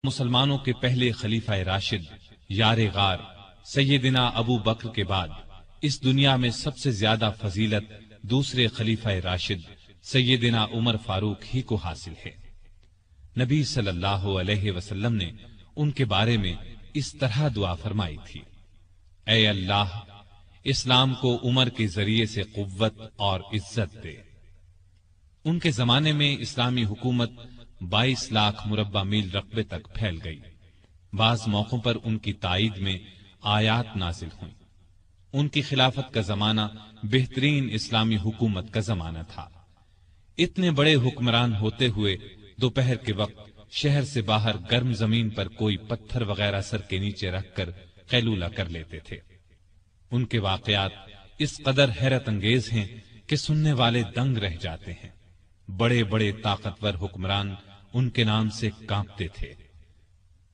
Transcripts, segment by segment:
مسلمانوں کے پہلے خلیفہ راشد یار غار سیدنا ابو بکر کے بعد اس دنیا میں سب سے زیادہ فضیلت دوسرے خلیفہ راشد سیدنا عمر فاروق ہی کو حاصل ہے۔ نبی صلی اللہ علیہ وسلم نے ان کے بارے میں اس طرح دعا فرمائی تھی: اے اللہ، اسلام کو عمر کے ذریعے سے قوت اور عزت دے۔ ان کے زمانے میں اسلامی حکومت 22 لاکھ مربع میل رقبے تک پھیل گئی۔ بعض موقعوں پر ان کی تائید میں آیات نازل ہوئیں۔ ان کی خلافت کا زمانہ بہترین اسلامی حکومت کا زمانہ تھا۔ اتنے بڑے حکمران ہوتے ہوئے دوپہر کے وقت شہر سے باہر گرم زمین پر کوئی پتھر وغیرہ سر کے نیچے رکھ کر قیلولہ کر لیتے تھے۔ ان کے واقعات اس قدر حیرت انگیز ہیں کہ سننے والے دنگ رہ جاتے ہیں۔ بڑے بڑے طاقتور حکمران ان کے نام سے کانپتے تھے،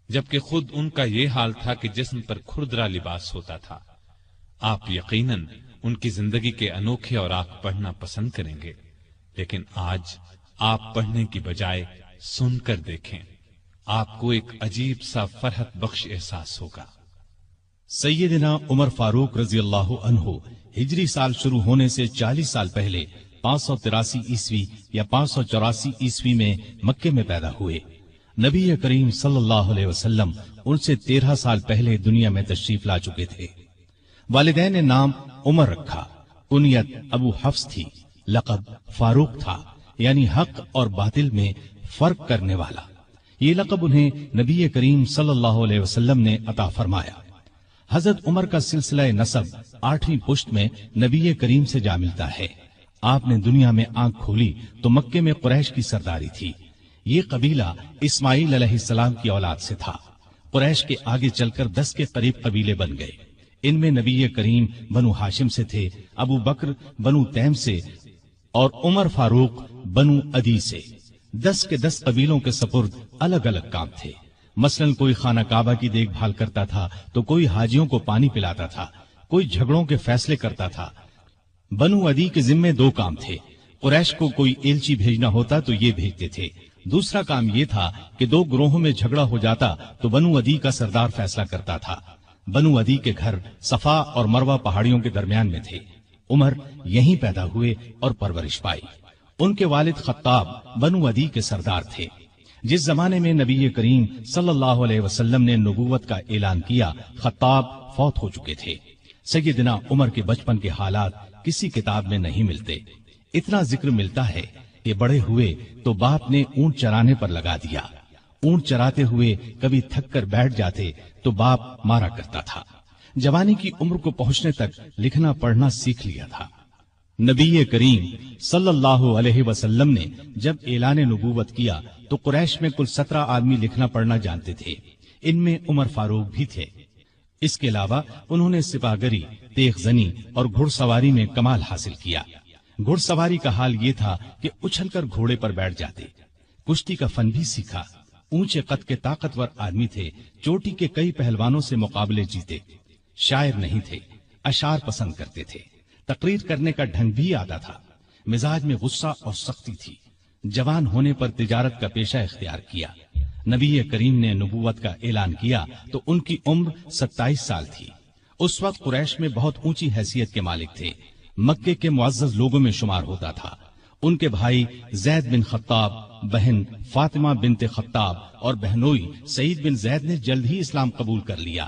جبکہ خود ان کا یہ حال تھا کہ جسم پر کھردرا لباس ہوتا تھا۔ آپ یقیناً ان کی زندگی کے انوکھے اوراق پڑھنا پسند کریں گے، لیکن آج آپ پڑھنے کی بجائے سن کر دیکھیں، آپ کو ایک عجیب سا فرحت بخش احساس ہوگا۔ سیدنا عمر فاروق رضی اللہ عنہ ہجری سال شروع ہونے سے 40 سال پہلے 583 عیسوی یا 584 عیسوی میں مکے میں پیدا ہوئے۔ نبی کریم صلی اللہ علیہ وسلم ان سے 13 سال پہلے دنیا میں تشریف لا چکے تھے۔ والدین نے نام عمر رکھا، کنیت ابو حفص تھی، لقب فاروق تھا، یعنی حق اور باطل میں فرق کرنے والا۔ یہ لقب انہیں نبی کریم صلی اللہ علیہ وسلم نے عطا فرمایا۔ حضرت عمر کا سلسلہ نسب 8ویں پشت میں نبی کریم سے جا ملتا ہے۔ آپ نے دنیا میں آنکھ کھولی تو مکے میں قریش کی سرداری تھی۔ یہ قبیلہ اسماعیل علیہ السلام کی اولاد سے تھا۔ قریش کے آگے چل کر 10 کے قریب قبیلے بن گئے۔ ان میں نبی کریم بنو ہاشم سے تھے، ابو بکر بنو تیم سے اور عمر فاروق بنو عدی سے۔ 10 کے 10 قبیلوں کے سپرد الگ الگ کام تھے۔ مثلاً کوئی خانہ کعبہ کی دیکھ بھال کرتا تھا تو کوئی حاجیوں کو پانی پلاتا تھا، کوئی جھگڑوں کے فیصلے کرتا تھا۔ بنو عدی کے ذمے 2 کام تھے۔ قریش کو کوئی ایلچی بھیجنا ہوتا تو یہ بھیجتے تھے۔ دوسرا کام یہ تھا کہ 2 گروہوں میں جھگڑا ہو جاتا تو بنو عدی کا سردار فیصلہ کرتا تھا۔ بنو عدی کے گھر صفا اور مروہ پہاڑیوں کے درمیان میں تھے۔ عمر یہیں پیدا ہوئے اور پرورش پائی۔ ان کے والد خطاب بنو عدی کے سردار تھے۔ جس زمانے میں نبی کریم صلی اللہ علیہ وسلم نے نبوت کا اعلان کیا، خطاب فوت ہو چکے تھے۔ سیدنا عمر کے بچپن کے حالات کسی کتاب میں نہیں ملتے۔ اتنا ذکر ملتا ہے کہ بڑے ہوئے تو باپ نے اونٹ چرانے پر لگا دیا۔ اونٹ چراتے ہوئے کبھی تھک کر بیٹھ جاتے تو باپ مارا کرتا تھا۔ جوانی کی عمر کو پہنچنے تک لکھنا پڑھنا سیکھ لیا تھا۔ نبی کریم صلی اللہ علیہ وسلم نے جب اعلان نبوت کیا تو قریش میں کل 17 آدمی لکھنا پڑھنا جانتے تھے۔ ان میں عمر فاروق بھی تھے۔ اس کے علاوہ انہوں نے سپاہگری، تیغ زنی اور گھڑ سواری میں کمال حاصل کیا۔ گھڑ سواری کا حال یہ تھا کہ اچھل کر گھوڑے پر بیٹھ جاتے۔ کشتی کا فن بھی سیکھا۔ اونچے قد کے طاقتور آدمی تھے، چوٹی کے کئی پہلوانوں سے مقابلے جیتے۔ شاعر نہیں تھے، اشعار پسند کرتے تھے۔ تقریر کرنے کا ڈھنگ بھی آتا تھا۔ مزاج میں غصہ اور سختی تھی۔ جوان ہونے پر تجارت کا پیشہ اختیار کیا۔ نبی کریم نے نبوت کا اعلان کیا تو ان کی عمر 27 سال تھی۔ اس وقت قریش میں بہت اونچی حیثیت کے مالک تھے۔ مکے کے معزز لوگوں میں شمار ہوتا تھا۔ ان کے بھائی زید بن خطاب، بہن فاطمہ بنت خطاب اور بہنوئی سعید بن زید نے جلد ہی اسلام قبول کر لیا۔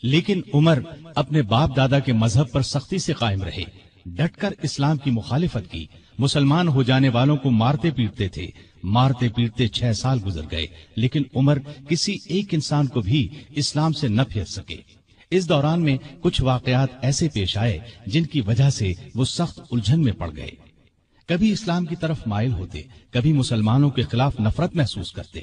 لیکن عمر اپنے باپ دادا کے مذہب پر سختی سے قائم رہے، ڈٹ کر اسلام کی مخالفت کی۔ مسلمان ہو جانے والوں کو مارتے پیٹتے تھے۔ مارتے پیٹتے 6 سال گزر گئے، لیکن عمر کسی ایک انسان کو بھی اسلام سے نہ پھیر سکے۔ اس دوران میں کچھ واقعات ایسے پیش آئے جن کی وجہ سے وہ سخت الجھن میں پڑ گئے۔ کبھی اسلام کی طرف مائل ہوتے، کبھی مسلمانوں کے خلاف نفرت محسوس کرتے۔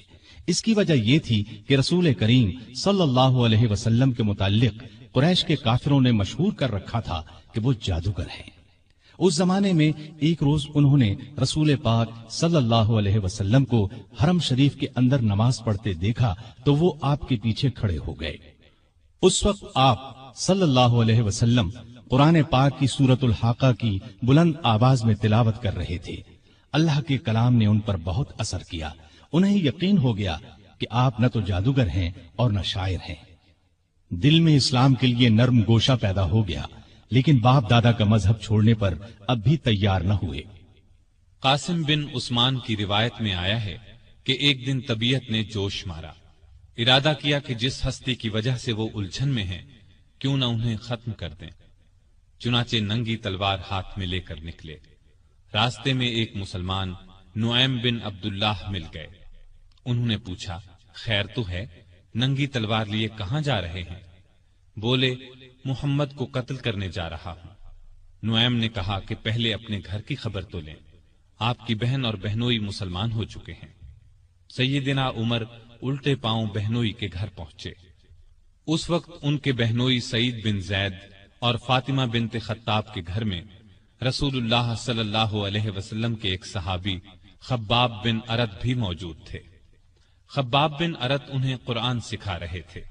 اس کی وجہ یہ تھی کہ رسول کریم صلی اللہ علیہ وسلم کے متعلق قریش کے کافروں نے مشہور کر رکھا تھا کہ وہ جادوگر ہیں۔ اس زمانے میں ایک روز انہوں نے رسول پاک صلی اللہ علیہ وسلم کو حرم شریف کے اندر نماز پڑھتے دیکھا تو وہ آپ کے پیچھے کھڑے ہو گئے۔ اس وقت آپ صلی اللہ علیہ وسلم قرآن پاک کی سورۃ الحاقہ کی بلند آواز میں تلاوت کر رہے تھے۔ اللہ کے کلام نے ان پر بہت اثر کیا۔ انہیں یقین ہو گیا کہ آپ نہ تو جادوگر ہیں اور نہ شاعر ہیں۔ دل میں اسلام کے لیے نرم گوشہ پیدا ہو گیا، لیکن باپ دادا کا مذہب چھوڑنے پر اب بھی تیار نہ ہوئے۔ قاسم بن عثمان کی روایت میں آیا ہے کہ ایک دن طبیعت نے جوش مارا، ارادہ کیا کہ جس ہستی کی وجہ سے وہ الجھن میں ہیں کیوں نہ انہیں ختم کر دیں۔ چنانچہ ننگی تلوار ہاتھ میں لے کر نکلے۔ راستے میں ایک مسلمان نعیم بن عبداللہ مل گئے۔ انہوں نے پوچھا، خیر تو ہے؟ ننگی تلوار لیے کہاں جا رہے ہیں؟ بولے، محمد کو قتل کرنے جا رہا ہوں۔ نعیم نے کہا کہ پہلے اپنے گھر کی خبر تو لیں، آپ کی بہن اور بہنوئی مسلمان ہو چکے ہیں۔ سیدنا عمر الٹے پاؤں بہنوئی کے گھر پہنچے۔ اس وقت ان کے بہنوئی سعید بن زید اور فاطمہ بنت خطاب کے گھر میں رسول اللہ صلی اللہ علیہ وسلم کے ایک صحابی خباب بن ارت بھی موجود تھے۔ خباب بن ارت انہیں قرآن سکھا رہے تھے۔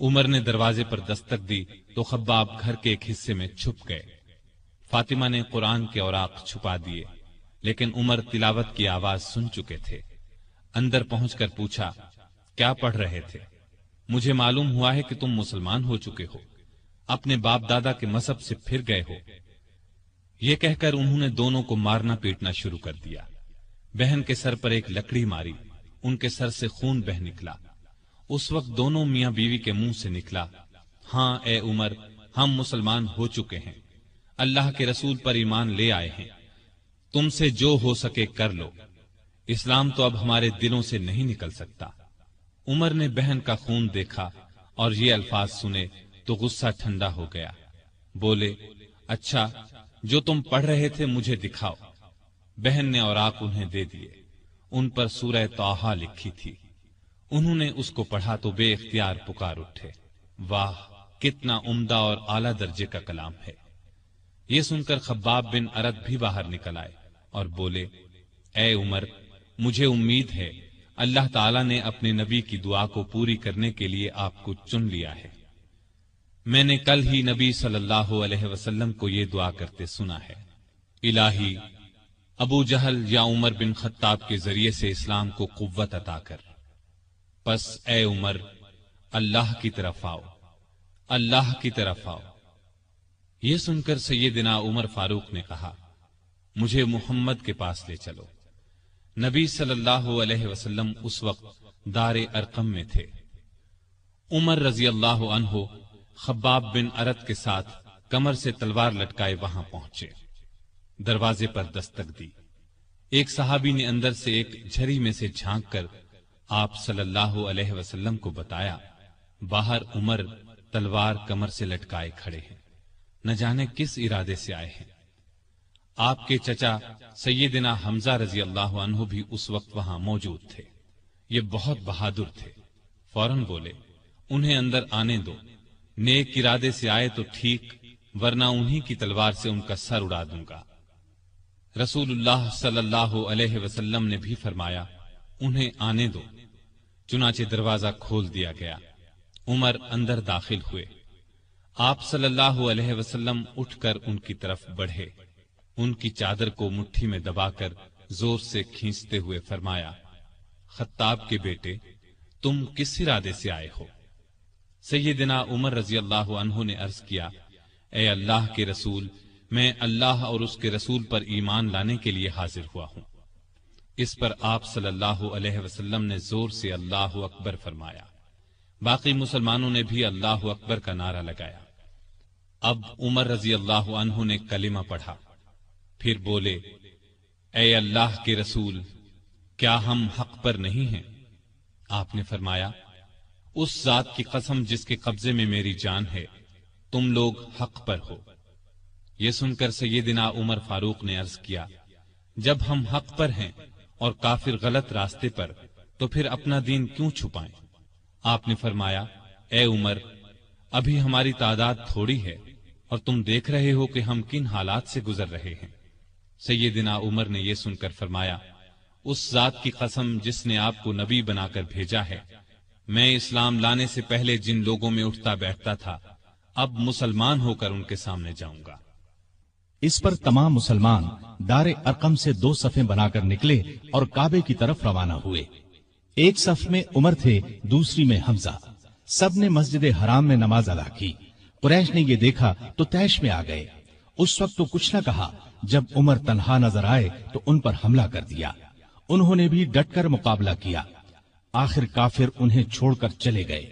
عمر نے دروازے پر دستک دی تو خباب گھر کے ایک حصے میں چھپ گئے۔ فاطمہ نے قرآن کے اوراق چھپا دیے، لیکن عمر تلاوت کی آواز سن چکے تھے۔ اندر پہنچ کر پوچھا، کیا پڑھ رہے تھے؟ مجھے معلوم ہوا ہے کہ تم مسلمان ہو چکے ہو، اپنے باپ دادا کے مذہب سے پھر گئے ہو۔ یہ کہہ کر انہوں نے دونوں کو مارنا پیٹنا شروع کر دیا۔ بہن کے سر پر ایک لکڑی ماری، ان کے سر سے خون بہ نکلا۔ اس وقت دونوں میاں بیوی کے منہ سے نکلا، ہاں اے عمر، ہم مسلمان ہو چکے ہیں، اللہ کے رسول پر ایمان لے آئے ہیں، تم سے جو ہو سکے کر لو، اسلام تو اب ہمارے دلوں سے نہیں نکل سکتا۔ عمر نے بہن کا خون دیکھا اور یہ الفاظ سنے تو غصہ ٹھنڈا ہو گیا۔ بولے، اچھا جو تم پڑھ رہے تھے مجھے دکھاؤ۔ بہن نے اوراق انہیں دے دیے، ان پر سورہ طٰہٰ لکھی تھی۔ انہوں نے اس کو پڑھا تو بے اختیار پکار اٹھے، واہ کتنا عمدہ اور اعلیٰ درجے کا کلام ہے۔ یہ سن کر خباب بن ارت بھی باہر نکل آئے اور بولے، اے عمر، مجھے امید ہے اللہ تعالیٰ نے اپنے نبی کی دعا کو پوری کرنے کے لیے آپ کو چن لیا ہے۔ میں نے کل ہی نبی صلی اللہ علیہ وسلم کو یہ دعا کرتے سنا ہے، الہی ابو جہل یا عمر بن خطاب کے ذریعے سے اسلام کو قوت عطا کر۔ پس اے عمر، اللہ کی طرف آؤ، اللہ کی طرف آؤ۔ یہ سن کر سیدنا عمر فاروق نے کہا، مجھے محمد کے پاس لے چلو۔ نبی صلی اللہ علیہ وسلم اس وقت دار ارقم میں تھے۔ عمر رضی اللہ عنہ خباب بن ارت کے ساتھ کمر سے تلوار لٹکائے وہاں پہنچے۔ دروازے پر دستک دی۔ ایک صحابی نے اندر سے ایک جھری میں سے جھانک کر آپ صلی اللہ علیہ وسلم کو بتایا، باہر عمر تلوار کمر سے لٹکائے کھڑے ہیں، نہ جانے کس ارادے سے آئے ہیں۔ آپ کے چچا سیدنا حمزہ رضی اللہ عنہ بھی اس وقت وہاں موجود تھے۔ یہ بہت بہادر تھے، فوراً بولے، انہیں اندر آنے دو، نیک ارادے سے آئے تو ٹھیک، ورنہ انہی کی تلوار سے ان کا سر اڑا دوں گا۔ رسول اللہ صلی اللہ علیہ وسلم نے بھی فرمایا، انہیں آنے دو۔ چنانچہ دروازہ کھول دیا گیا۔ عمر اندر داخل ہوئے۔ آپ صلی اللہ علیہ وسلم اٹھ کر ان کی طرف بڑھے، ان کی چادر کو مٹھی میں دبا کر زور سے کھینچتے ہوئے فرمایا، خطاب کے بیٹے، تم کس ارادے سے آئے ہو؟ سیدنا عمر رضی اللہ عنہ نے عرض کیا، اے اللہ کے رسول، میں اللہ اور اس کے رسول پر ایمان لانے کے لیے حاضر ہوا ہوں۔ اس پر آپ صلی اللہ علیہ وسلم نے زور سے اللہ اکبر فرمایا۔ باقی مسلمانوں نے بھی اللہ اکبر کا نعرہ لگایا۔ اب عمر رضی اللہ عنہ نے کلمہ پڑھا، پھر بولے، اے اللہ کے رسول، کیا ہم حق پر نہیں ہیں؟ آپ نے فرمایا، اس ذات کی قسم جس کے قبضے میں میری جان ہے، تم لوگ حق پر ہو۔ یہ سن کر سیدنا عمر فاروق نے عرض کیا، جب ہم حق پر ہیں اور کافر غلط راستے پر، تو پھر اپنا دین کیوں چھپائیں؟ آپ نے فرمایا، اے عمر، ابھی ہماری تعداد تھوڑی ہے اور تم دیکھ رہے ہو کہ ہم کن حالات سے گزر رہے ہیں۔ سیدنا عمر نے یہ سن کر فرمایا، اس ذات کی قسم جس نے آپ کو نبی بنا کر بھیجا ہے، میں اسلام لانے سے پہلے جن لوگوں میں اٹھتا بیٹھتا تھا، اب مسلمان ہو کر ان کے سامنے جاؤں گا۔ اس پر تمام مسلمان دار ارقم سے 2 صفیں بنا کر نکلے اور کعبے کی طرف روانہ ہوئے۔ ایک صف میں عمر تھے، دوسری میں حمزہ۔ سب نے مسجد حرام میں نماز ادا کی۔ قریش نے یہ دیکھا تو طیش میں آ گئے۔ اس وقت تو کچھ نہ کہا، جب عمر تنہا نظر آئے تو ان پر حملہ کر دیا۔ انہوں نے بھی ڈٹ کر مقابلہ کیا۔ آخر کافر انہیں چھوڑ کر چلے گئے۔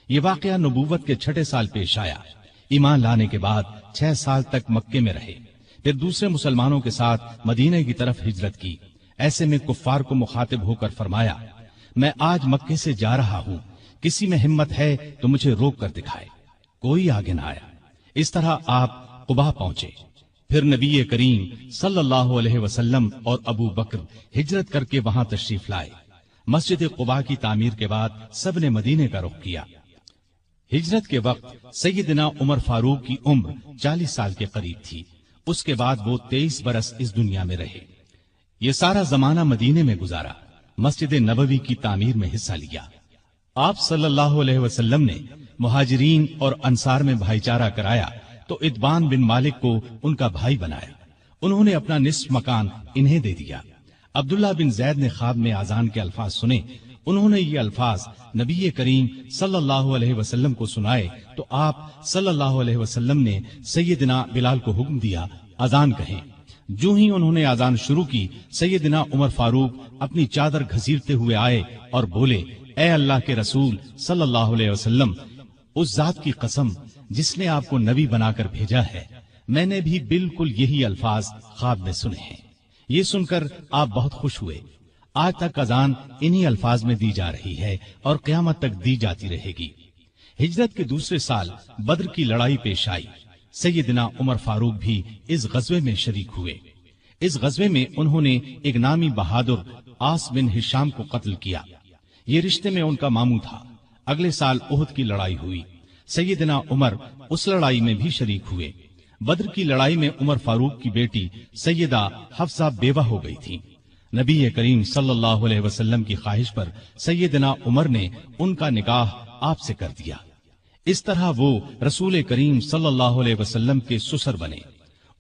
یہ واقعہ نبوت کے 6 سال پیش آیا۔ ایمان لانے کے بعد 6 سال تک مکے میں رہے، پھر دوسرے مسلمانوں کے ساتھ مدینے کی طرف ہجرت کی۔ ایسے میں کفار کو مخاطب ہو کر فرمایا، میں آج مکے سے جا رہا ہوں، کسی میں ہمت ہے تو مجھے روک کر دکھائے۔ کوئی آگے نہ آیا۔ اس طرح آپ قباء پہنچے۔ پھر نبی کریم صلی اللہ علیہ وسلم اور ابو بکر ہجرت کر کے وہاں تشریف لائے۔ مسجد قباء کی تعمیر کے بعد سب نے مدینے کا رخ کیا۔ ہجرت کے وقت سیدنا عمر فاروق کی عمر 40 سال کے قریب تھی۔ اس کے بعد وہ 23 برس اس دنیا میں رہے۔ یہ سارا زمانہ مدینے میں گزارا، مسجد نبوی کی تعمیر میں حصہ لیا۔ آپ صلی اللہ علیہ وسلم نے مہاجرین اور انصار میں بھائی چارہ کرایا تو اتبان بن مالک کو ان کا بھائی بنایا۔ انہوں نے اپنا نصف مکان انہیں دے دیا۔ عبداللہ بن زید نے خواب میں اذان کے الفاظ سنے۔ انہوں نے یہ الفاظ نبی کریم صلی اللہ علیہ وسلم کو سنائے تو آپ صلی اللہ علیہ وسلم نے سیدنا بلال کو حکم دیا، اذان کہیں۔ جو ہی انہوں نے اذان شروع کی، سیدنا عمر فاروق اپنی چادر گھسیٹتے ہوئے آئے اور بولے، اے اللہ کے رسول صلی اللہ علیہ وسلم، اس ذات کی قسم جس نے آپ کو نبی بنا کر بھیجا ہے، میں نے بھی بالکل یہی الفاظ خواب میں سنے ہیں۔ یہ سن کر آپ بہت خوش ہوئے۔ آج تک اذان انہی الفاظ میں دی جا رہی ہے اور قیامت تک دی جاتی رہے گی۔ ہجرت کے دوسرے سال بدر کی لڑائی پیش آئی۔ سیدنا عمر فاروق بھی اس غزوے میں شریک ہوئے۔ اس غزوے میں انہوں نے ایک نامی بہادر آس بن ہشام کو قتل کیا۔ یہ رشتے میں ان کا ماموں تھا۔ اگلے سال احد کی لڑائی ہوئی۔ سیدنا عمر اس لڑائی میں بھی شریک ہوئے۔ بدر کی لڑائی میں عمر فاروق کی بیٹی سیدہ حفصہ بیوہ ہو گئی تھی۔ نبی کریم صلی اللہ علیہ وسلم کی خواہش پر سیدنا عمر نے ان کا نکاح آپ سے کر دیا۔ اس طرح وہ رسول کریم صلی اللہ علیہ وسلم کے سسر بنے۔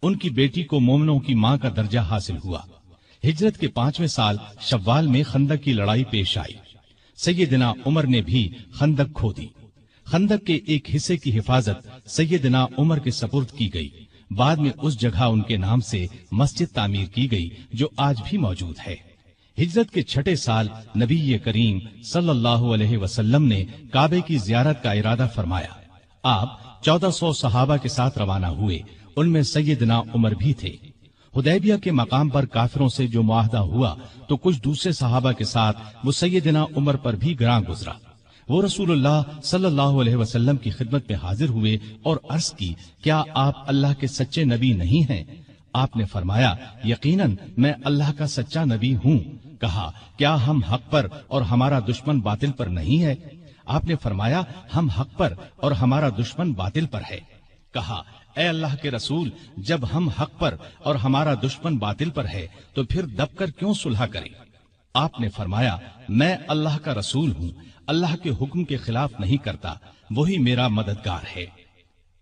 ان کی بیٹی کو مومنوں کی ماں کا درجہ حاصل ہوا۔ ہجرت کے 5ویں سال شوال میں خندق کی لڑائی پیش آئی۔ سیدنا عمر نے بھی خندق کھو دی۔ خندق کے ایک حصے کی حفاظت سیدنا عمر کے سپرد کی گئی۔ بعد میں اس جگہ ان کے نام سے مسجد تعمیر کی گئی جو آج بھی موجود ہے۔ ہجرت کے 6 سال نبی کریم صلی اللہ علیہ وسلم نے کعبے کی زیارت کا ارادہ فرمایا۔ آپ 1400 صحابہ کے ساتھ روانہ ہوئے، ان میں سیدنا عمر بھی تھے۔ حدیبیہ کے مقام پر کافروں سے جو معاہدہ ہوا تو کچھ دوسرے صحابہ کے ساتھ وہ سیدنا عمر پر بھی گراں گزرا۔ وہ رسول اللہ صلی اللہ علیہ وسلم کی خدمت میں حاضر ہوئے اور عرض کی، کیا آپ اللہ کے سچے نبی نہیں ہیں؟ آپ نے فرمایا، یقیناً میں اللہ کا سچا نبی ہوں۔ کہا، کیا ہم حق پر اور ہمارا دشمن باطل پر نہیں ہے؟ آپ نے فرمایا، ہم حق پر اور ہمارا دشمن باطل پر ہے۔ کہا، اے اللہ کے رسول، جب ہم حق پر اور ہمارا دشمن باطل پر ہے تو پھر دب کر کیوں صلح کریں؟ آپ نے فرمایا، میں اللہ کا رسول ہوں، اللہ کے حکم کے خلاف نہیں کرتا، وہی میرا مددگار ہے۔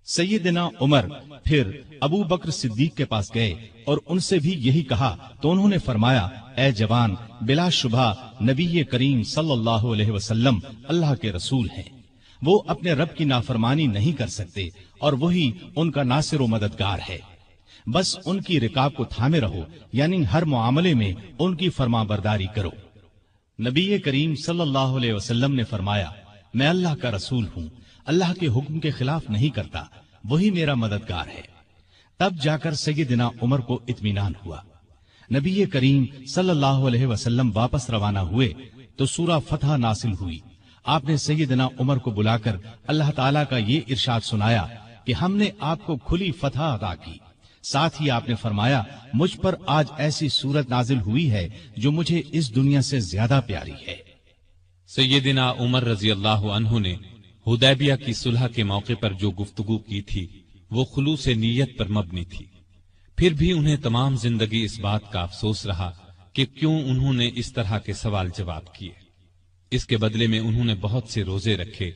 سیدنا عمر پھر ابو بکر صدیق کے پاس گئے اور ان سے بھی یہی کہا تو انہوں نے فرمایا، اے جوان، بلا شبہ نبی کریم صلی اللہ علیہ وسلم اللہ کے رسول ہیں۔ وہ اپنے رب کی نافرمانی نہیں کر سکتے اور وہی ان کا ناصر و مددگار ہے۔ بس ان کی رکاب کو تھامے رہو، یعنی ہر معاملے میں ان کی فرما برداری کرو۔ نبی کریم صلی اللہ علیہ وسلم نے فرمایا، میں اللہ کا رسول ہوں، اللہ کے حکم کے خلاف نہیں کرتا، وہی میرا مددگار ہے۔ تب جا کر سیدنا عمر کو اطمینان ہوا۔ نبی کریم صلی اللہ علیہ وسلم واپس روانہ ہوئے تو سورہ فتح نازل ہوئی۔ آپ نے سیدنا عمر کو بلا کر اللہ تعالیٰ کا یہ ارشاد سنایا کہ ہم نے آپ کو کھلی فتح عطا کی۔ ساتھ ہی آپ نے فرمایا، مجھ پر آج ایسی صورت نازل ہوئی ہے جو مجھے اس دنیا سے زیادہ پیاری ہے۔ سیدنا عمر رضی اللہ عنہ نے حدیبیہ کی صلح کے موقع پر جو گفتگو کی تھی وہ خلوص نیت پر مبنی تھی۔ پھر بھی انہیں تمام زندگی اس بات کا افسوس رہا کہ کیوں انہوں نے اس طرح کے سوال جواب کیے۔ اس کے بدلے میں انہوں نے بہت سے روزے رکھے،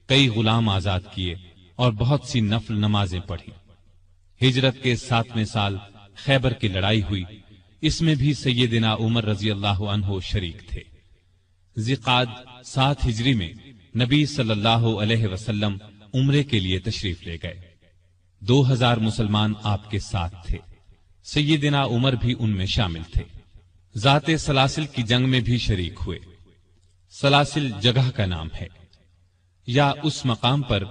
کئی غلام آزاد کیے اور بہت سی نفل نمازیں پڑھی۔ ہجرت کے 7ویں سال خیبر کی لڑائی ہوئی، اس میں بھی سیدنا عمر رضی اللہ عنہ شریک تھے۔ ذیقعد 7 ہجری میں نبی صلی اللہ علیہ وسلم عمرے کے لیے تشریف لے گئے۔ 2000 مسلمان آپ کے ساتھ تھے۔ سیدنا عمر بھی ان میں شامل تھے۔ ذات سلاسل کی جنگ میں بھی شریک ہوئے۔ سلاسل جگہ کا نام ہے، یا اس مقام پر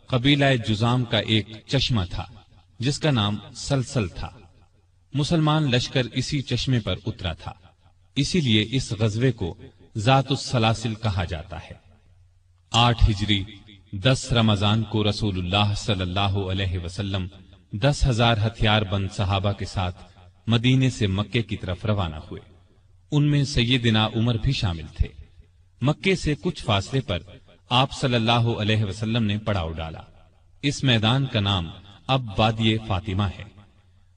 قبیلہ جزام کا ایک چشمہ تھا جس کا نام سلسل تھا۔ مسلمان لشکر اسی چشمے پر اترا تھا، اسی لیے اس غزوے کو ذات السلاسل کہا جاتا ہے۔ 8 ہجری 10 رمضان کو رسول اللہ صلی اللہ علیہ وسلم 10,000 ہتھیار بند صحابہ کے ساتھ مدینے سے مکے کی طرف روانہ ہوئے۔ ان میں سیدنا عمر بھی شامل تھے۔ مکے سے کچھ فاصلے پر آپ صلی اللہ علیہ وسلم نے پڑاؤ ڈالا۔ اس میدان کا نام اب وادی فاطمہ ہے۔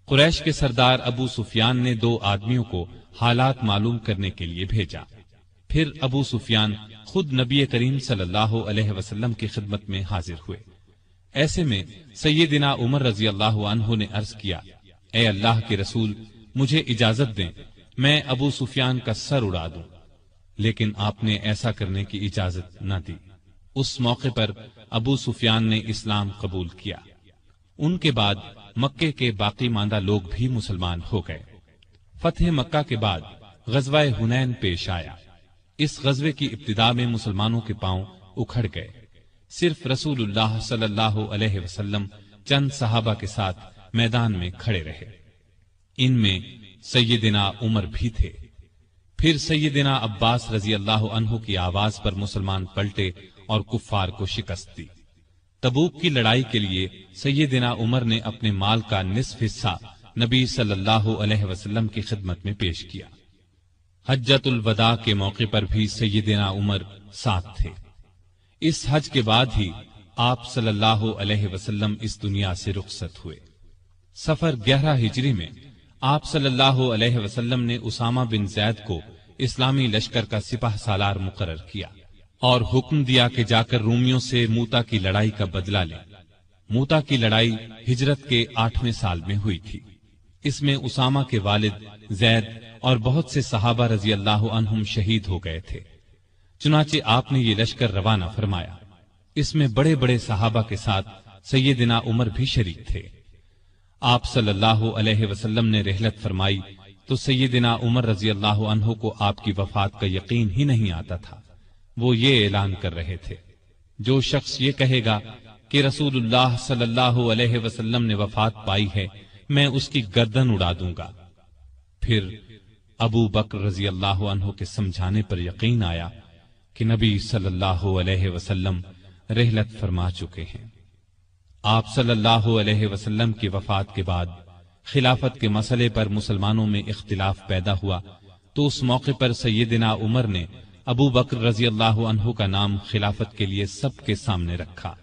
قریش کے سردار ابو سفیان نے 2 آدمیوں کو حالات معلوم کرنے کے لیے بھیجا۔ پھر ابو سفیان خود نبی کریم صلی اللہ علیہ وسلم کی خدمت میں حاضر ہوئے۔ ایسے میں سیدنا عمر رضی اللہ عنہ نے عرض کیا، اے اللہ کے رسول، مجھے اجازت دیں میں ابو سفیان کا سر اڑا دوں، لیکن آپ نے ایسا کرنے کی اجازت نہ دی۔ اس موقع پر ابو سفیان نے اسلام قبول کیا۔ ان کے بعد مکے کے باقی ماندہ لوگ بھی مسلمان ہو گئے۔ فتح مکہ کے بعد غزوہ حنین پیش آیا۔ اس غزوے کی ابتدا میں مسلمانوں کے پاؤں اکھڑ گئے۔ صرف رسول اللہ صلی اللہ علیہ وسلم چند صحابہ کے ساتھ میدان میں کھڑے رہے۔ ان میں سیدنا عمر بھی تھے۔ پھر سیدنا عباس رضی اللہ عنہ کی آواز پر مسلمان پلٹے اور کفار کو شکست دی۔ تبوک کی لڑائی کے لیے سیدنا عمر نے اپنے مال کا نصف حصہ نبی صلی اللہ علیہ وسلم کی خدمت میں پیش کیا۔ حجۃ الوداع کے موقع پر بھی سیدنا عمر ساتھ تھے۔ اس حج کے بعد ہی آپ صلی اللہ علیہ وسلم اس دنیا سے رخصت ہوئے۔ سفر 11 ہجری میں آپ صلی اللہ علیہ وسلم نے اسامہ بن زید کو اسلامی لشکر کا سپہ سالار مقرر کیا اور حکم دیا کہ جا کر رومیوں سے موتا کی لڑائی کا بدلہ لیں۔ موتا کی لڑائی ہجرت کے 8ویں سال میں ہوئی تھی۔ اس میں اسامہ کے والد زید اور بہت سے صحابہ رضی اللہ عنہم شہید ہو گئے تھے۔ چنانچہ آپ نے یہ لشکر روانہ فرمایا۔ اس میں بڑے بڑے صحابہ کے ساتھ سیدنا عمر بھی شریک تھے۔ آپ صلی اللہ علیہ وسلم نے رحلت فرمائی تو سیدنا عمر رضی اللہ عنہ کو آپ کی وفات کا یقین ہی نہیں آتا تھا۔ وہ یہ اعلان کر رہے تھے، جو شخص یہ کہے گا کہ رسول اللہ صلی اللہ علیہ وسلم نے وفات پائی ہے، میں اس کی گردن اڑا دوں گا۔ پھر ابو بکر رضی اللہ عنہ کے سمجھانے پر یقین آیا کہ نبی صلی اللہ علیہ وسلم رحلت فرما چکے ہیں۔ آپ صلی اللہ علیہ وسلم کی وفات کے بعد خلافت کے مسئلے پر مسلمانوں میں اختلاف پیدا ہوا تو اس موقع پر سیدنا عمر نے ابو بکر رضی اللہ عنہ کا نام خلافت کے لیے سب کے سامنے رکھا۔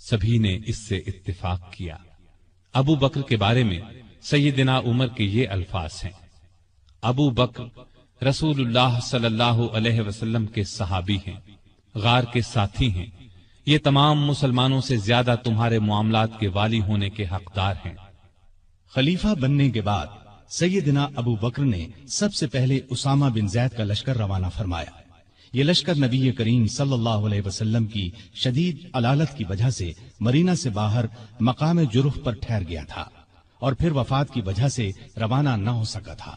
سبھی نے اس سے اتفاق کیا۔ ابو بکر کے بارے میں سیدنا عمر کے یہ الفاظ ہیں، ابو بکر رسول اللہ صلی اللہ علیہ وسلم کے صحابی ہیں، غار کے ساتھی ہیں، یہ تمام مسلمانوں سے زیادہ تمہارے معاملات کے والی ہونے کے حقدار ہیں۔ خلیفہ بننے کے بعد سیدنا ابو بکر نے سب سے پہلے اسامہ بن زید کا لشکر روانہ فرمایا۔ یہ لشکر نبی کریم صلی اللہ علیہ وسلم کی شدید علالت کی وجہ سے مرینا سے باہر مقام جرح پر ٹھہر گیا تھا اور پھر وفات کی وجہ سے روانہ نہ ہو سکا تھا۔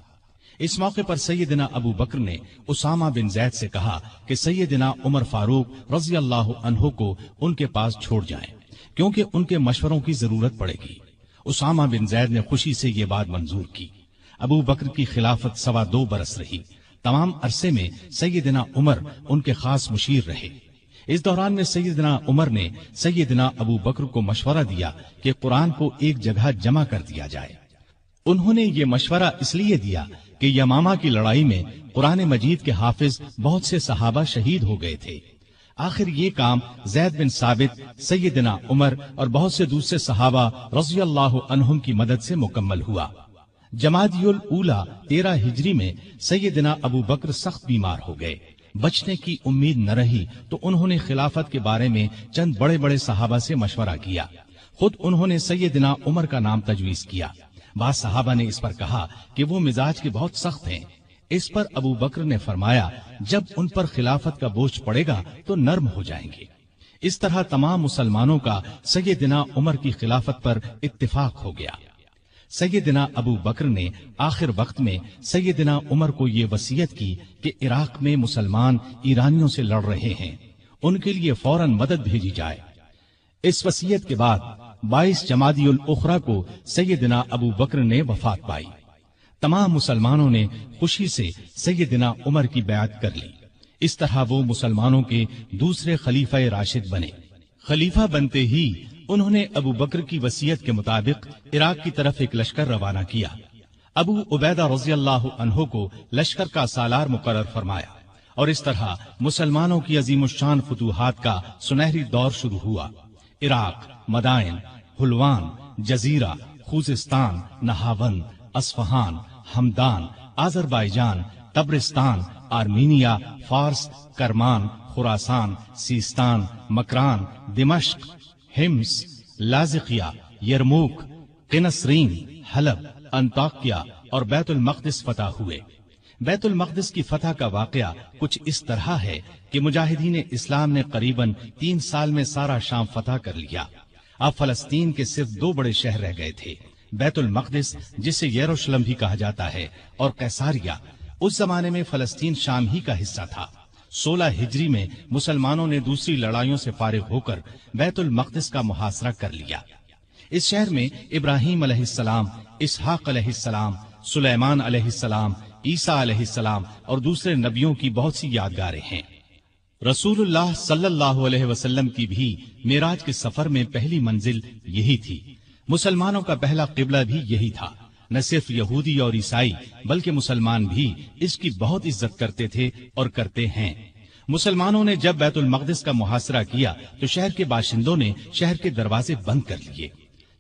اس موقع پر سیدنا ابو بکر نے اسامہ بن زید سے کہا کہ سیدنا عمر فاروق رضی اللہ عنہ کو ان کے پاس چھوڑ جائیں، کیونکہ ان کے مشوروں کی ضرورت پڑے گی۔ اسامہ بن زید نے خوشی سے یہ بات منظور کی۔ ابو بکر کی خلافت 2.25 برس رہی۔ تمام عرصے میں سیدنا عمر ان کے خاص مشیر رہے۔ اس دوران میں سیدنا عمر نے سیدنا ابو بکر کو مشورہ دیا کہ قرآن کو ایک جگہ جمع کر دیا جائے۔ انہوں نے یہ مشورہ اس لیے دیا کہ یمامہ کی لڑائی میں قرآن مجید کے حافظ بہت سے صحابہ شہید ہو گئے تھے۔ آخر یہ کام زید بن ثابت، سیدنا عمر اور بہت سے دوسرے صحابہ رضی اللہ عنہم کی مدد سے مکمل ہوا۔ جمادی الاولیٰ 13 ہجری میں سیدنا ابو بکر سخت بیمار ہو گئے۔ بچنے کی امید نہ رہی تو انہوں نے خلافت کے بارے میں چند بڑے بڑے صحابہ سے مشورہ کیا۔ خود انہوں نے سیدنا عمر کا نام تجویز کیا۔ بعض صحابہ نے اس پر کہا کہ وہ مزاج کے بہت سخت ہیں۔ اس پر ابو بکر نے فرمایا جب ان پر خلافت کا بوجھ پڑے گا تو نرم ہو جائیں گے۔ اس طرح تمام مسلمانوں کا سیدنا عمر کی خلافت پر اتفاق ہو گیا۔ سیدنا ابو بکر نے آخر وقت میں سیدنا عمر کو یہ وصیت کی کہ عراق میں مسلمان ایرانیوں سے لڑ رہے ہیں، ان کے لیے فوراً مدد بھیجی جائے۔ اس وصیت کے بعد 22 جمادی الاخری کو سیدنا ابو بکر نے وفات پائی۔ تمام مسلمانوں نے خوشی سے سیدنا عمر کی بیعت کر لی۔ اس طرح وہ مسلمانوں کے دوسرے خلیفہ راشد بنے۔ خلیفہ بنتے ہی انہوں نے ابو بکر کی وصیت کے مطابق عراق کی طرف ایک لشکر روانہ کیا۔ ابو عبیدہ رضی اللہ عنہ کو لشکر کا سالار مقرر فرمایا اور اس طرح مسلمانوں کی عظیم الشان فتوحات کا سنہری دور شروع ہوا۔ Iraq, Madain, Hulwan, Jazira, Khuzestan, Nahavand, Isfahan, Hamadan, Azerbaijan, Tabaristan, Armenia, Fars, Kerman, خراسان، سیستان، مکران، دمشق، حمص، لاذقیہ، یرموک، قنسرین، حلب، انطاکیہ اور بیت المقدس فتح ہوئے۔ بیت المقدس کی فتح کا واقعہ کچھ اس طرح ہے کہ مجاہدین اسلام نے قریباً 3 سال میں سارا شام فتح کر لیا۔ اب فلسطین کے صرف 2 بڑے شہر رہ گئے تھے، بیت المقدس جسے یروشلم بھی کہا جاتا ہے اور قیصاریہ۔ اس زمانے میں فلسطین شام ہی کا حصہ تھا۔ 16 ہجری میں مسلمانوں نے دوسری لڑائیوں سے فارغ ہو کر بیت المقدس کا محاصرہ کر لیا۔ اس شہر میں ابراہیم علیہ السلام، اسحاق علیہ السلام، سلیمان علیہ السلام، عیسیٰ علیہ السلام اور دوسرے نبیوں کی بہت سی یادگاریں ہیں۔ رسول اللہ صلی اللہ علیہ وسلم کی بھی معراج کے سفر میں پہلی منزل یہی تھی۔ مسلمانوں کا پہلا قبلہ بھی یہی تھا۔ نہ صرف یہودی اور عیسائی بلکہ مسلمان بھی اس کی بہت عزت کرتے تھے اور کرتے ہیں۔ مسلمانوں نے جب بیت المقدس کا محاصرہ کیا تو شہر کے باشندوں نے شہر کے دروازے بند کر لیے۔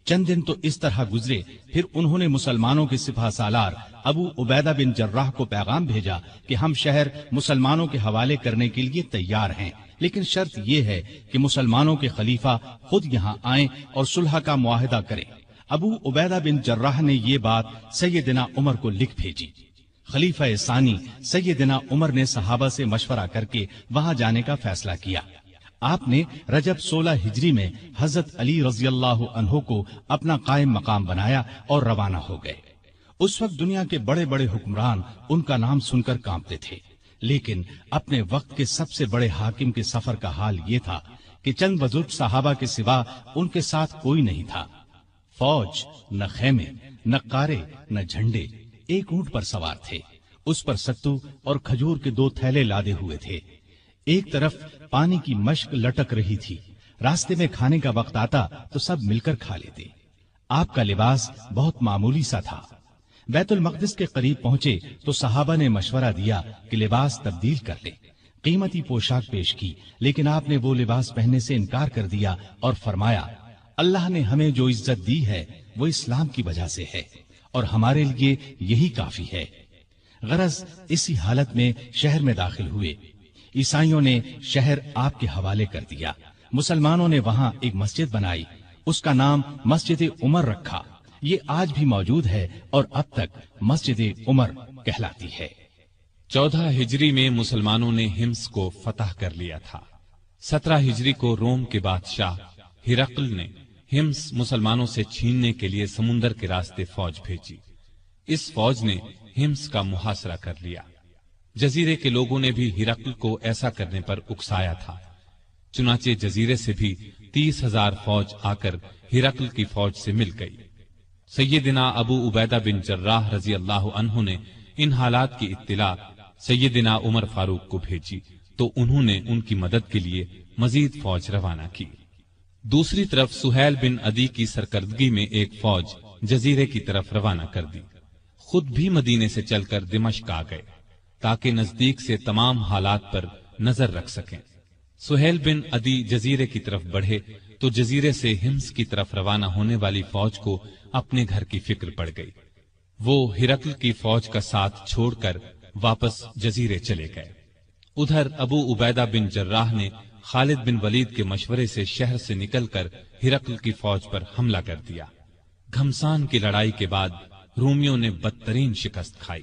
چند دن تو اس طرح گزرے، پھر انہوں نے مسلمانوں کے سپہ سالار ابو عبیدہ بن جراح کو پیغام بھیجا کہ ہم شہر مسلمانوں کے حوالے کرنے کے لیے تیار ہیں، لیکن شرط یہ ہے کہ مسلمانوں کے خلیفہ خود یہاں آئیں اور صلح کا معاہدہ کریں۔ ابو عبیدہ بن جراح نے یہ بات سیدنا عمر کو لکھ بھیجی۔ خلیفہ ثانی سیدنا عمر نے صحابہ سے مشورہ کر کے وہاں جانے کا فیصلہ کیا۔ آپ نے رجب 16 ہجری میں حضرت علی رضی اللہ عنہ کو اپنا قائم مقام بنایا اور روانہ ہو گئے۔ اس وقت دنیا کے بڑے بڑے حکمران ان کا نام سن کر کانپتے تھے، لیکن اپنے وقت کے سب سے بڑے حاکم کے سفر کا حال یہ تھا کہ چند بزرگ صحابہ کے سوا ان کے ساتھ کوئی نہیں تھا۔ فوج، نہ خیمے، نہ قارے، نہ جھنڈے، ایک اونٹ پر سوار تھے۔ اس پر ستو اور کھجور کے 2 تھیلے لادے ہوئے تھے۔ ایک طرف پانی کی مشک لٹک رہی تھی۔ راستے میں کھانے کا وقت آتا تو سب مل کر کھا لیتے۔ آپ کا لباس بہت معمولی سا تھا۔ بیت المقدس کے قریب پہنچے تو صحابہ نے مشورہ دیا کہ لباس تبدیل کر لیں۔ قیمتی پوشاک پیش کی، لیکن آپ نے وہ لباس پہننے سے انکار کر دیا اور فرمایا، اللہ نے ہمیں جو عزت دی ہے وہ اسلام کی وجہ سے ہے اور ہمارے لیے یہی کافی ہے۔ غرض اسی حالت میں شہر میں داخل ہوئے۔ عیسائیوں نے شہر آپ کے حوالے کر دیا۔ مسلمانوں نے وہاں ایک مسجد بنائی، اس کا نام مسجد عمر رکھا۔ یہ آج بھی موجود ہے اور اب تک مسجد عمر کہلاتی ہے۔ 14 ہجری میں مسلمانوں نے حمص کو فتح کر لیا تھا۔ 17 ہجری کو روم کے بادشاہ ہرقل نے حمص مسلمانوں سے چھیننے کے لیے سمندر کے راستے فوج بھیجی۔ اس فوج نے حمص کا محاصرہ کر لیا۔ جزیرے کے لوگوں نے بھی ہرقل کو ایسا کرنے پر اکسایا تھا، چنانچہ جزیرے سے بھی 30,000 فوج آ کر ہرقل کی فوج سے مل گئی۔ سیدنا ابو عبیدہ بن جراح رضی اللہ عنہ نے ان حالات کی اطلاع سیدنا عمر فاروق کو بھیجی تو انہوں نے ان کی مدد کے لیے مزید فوج روانہ کی۔ دوسری طرف سہیل بن عدی کی سرکردگی میں ایک فوج جزیرے کی طرف روانہ کر دی۔ خود بھی مدینے سے چل کر دمشق آ گئے تاکہ نزدیک سے تمام حالات پر نظر رکھ سکیں۔ سہیل بن عدی جزیرے کی طرف بڑھے تو جزیرے سے حمص کی طرف روانہ ہونے والی فوج کو اپنے گھر کی فکر پڑ گئی۔ وہ ہرقل کی فوج کا ساتھ چھوڑ کر واپس جزیرے چلے گئے۔ ادھر ابو عبیدہ بن جراح نے خالد بن ولید کے مشورے سے شہر سے نکل کر ہرقل کی فوج پر حملہ کر دیا۔ گھمسان کی لڑائی کے بعد رومیوں نے بدترین شکست کھائی۔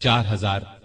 4,000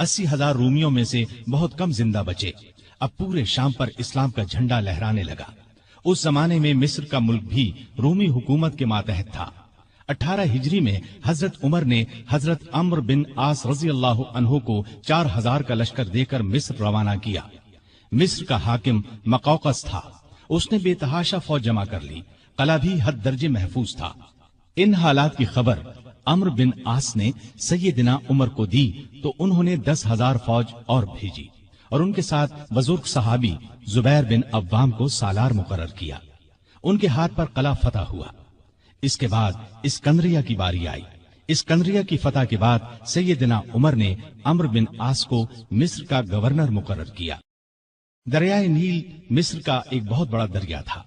80,000 رومیوں میں سے بہت کم زندہ بچے۔ اب پورے شام پر اسلام کا جھنڈا لہرانے لگا۔ اس زمانے میں مصر کا ملک بھی رومی حکومت کے ماتحت تھا۔ 18 ہجری میں حضرت عمر نے حضرت عمرو بن عاص رضی اللہ عنہ کو 4000 کا لشکر دے کر مصر روانہ کیا۔ مصر کا حاکم مقوقس تھا۔ اس نے بے تحاشا فوج جمع کر لی۔ قلعہ بھی حد درجے محفوظ تھا۔ ان حالات کی خبر عمرو بن عاص نے سیدنا عمر کو دی تو انہوں نے 10,000 فوج اور بھیجی اور ان کے ساتھ بزرگ صحابی زبیر بن عوام کو سالار مقرر کیا۔ ان کے ہاتھ پر قلعہ فتح ہوا۔ اس کے بعد اسکندریہ کی باری آئی۔ اسکندریہ کی فتح کے بعد سیدنا عمر نے عمرو بن عاص کو مصر کا گورنر مقرر کیا۔ دریائے نیل مصر کا ایک بہت بڑا دریا تھا۔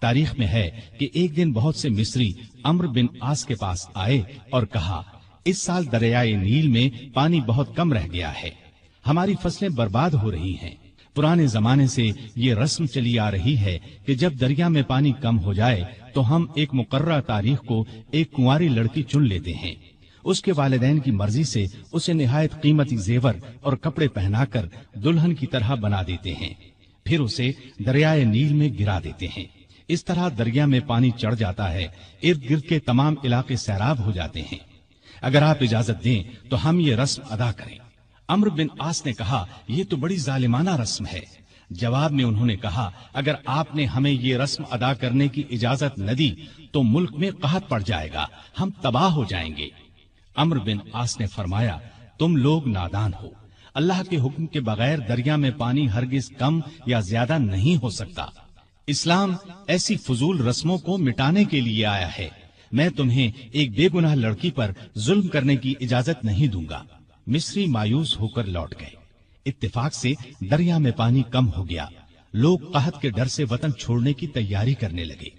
تاریخ میں ہے کہ ایک دن بہت سے مصری عمرو بن عاص کے پاس آئے اور کہا، اس سال دریائے نیل میں پانی بہت کم رہ گیا ہے، ہماری فصلیں برباد ہو رہی ہیں۔ پرانے زمانے سے یہ رسم چلی آ رہی ہے کہ جب دریا میں پانی کم ہو جائے تو ہم ایک مقررہ تاریخ کو ایک کنواری لڑکی چن لیتے ہیں، اس کے والدین کی مرضی سے اسے نہایت قیمتی زیور اور کپڑے پہنا کر دلہن کی طرح بنا دیتے ہیں، پھر اسے دریائے نیل میں گرا دیتے ہیں۔ اس طرح دریا میں پانی چڑھ جاتا ہے، ارد گرد کے تمام علاقے سیراب ہو جاتے ہیں۔ اگر آپ اجازت دیں تو ہم یہ رسم ادا کریں۔ عمرو بن عاص نے کہا، یہ تو بڑی ظالمانہ رسم ہے۔ جواب میں انہوں نے کہا، اگر آپ نے ہمیں یہ رسم ادا کرنے کی اجازت نہ دی تو ملک میں قحط پڑ جائے گا، ہم تباہ ہو جائیں گے۔ عمرو بن عاص نے فرمایا، تم لوگ نادان ہو، اللہ کے حکم کے بغیر دریا میں پانی ہرگز کم یا زیادہ نہیں ہو سکتا۔ اسلام ایسی فضول رسموں کو مٹانے کے لیے آیا ہے۔ میں تمہیں ایک بے گناہ لڑکی پر ظلم کرنے کی اجازت نہیں دوں گا۔ مصری مایوس ہو کر لوٹ گئے۔ اتفاق سے دریا میں پانی کم ہو گیا۔ لوگ قحط کے ڈر سے وطن چھوڑنے کی تیاری کرنے لگے۔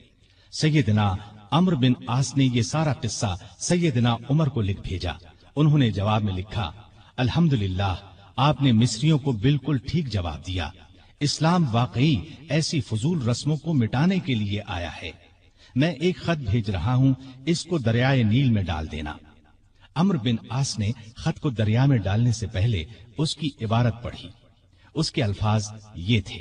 سیدنا عمرو بن عاص نے یہ سارا قصہ سیدنا عمر کو لکھ بھیجا۔ انہوں نے جواب میں لکھا، الحمدللہ، آپ نے مصریوں کو بالکل ٹھیک جواب دیا۔ اسلام واقعی ایسی فضول رسموں کو مٹانے کے لیے آیا ہے۔ میں ایک خط بھیج رہا ہوں، اس کو دریائے نیل میں ڈال دینا۔ عمرو بن عاص نے خط کو دریا میں ڈالنے سے پہلے اس کی عبارت پڑھی۔ اس کے الفاظ یہ تھے،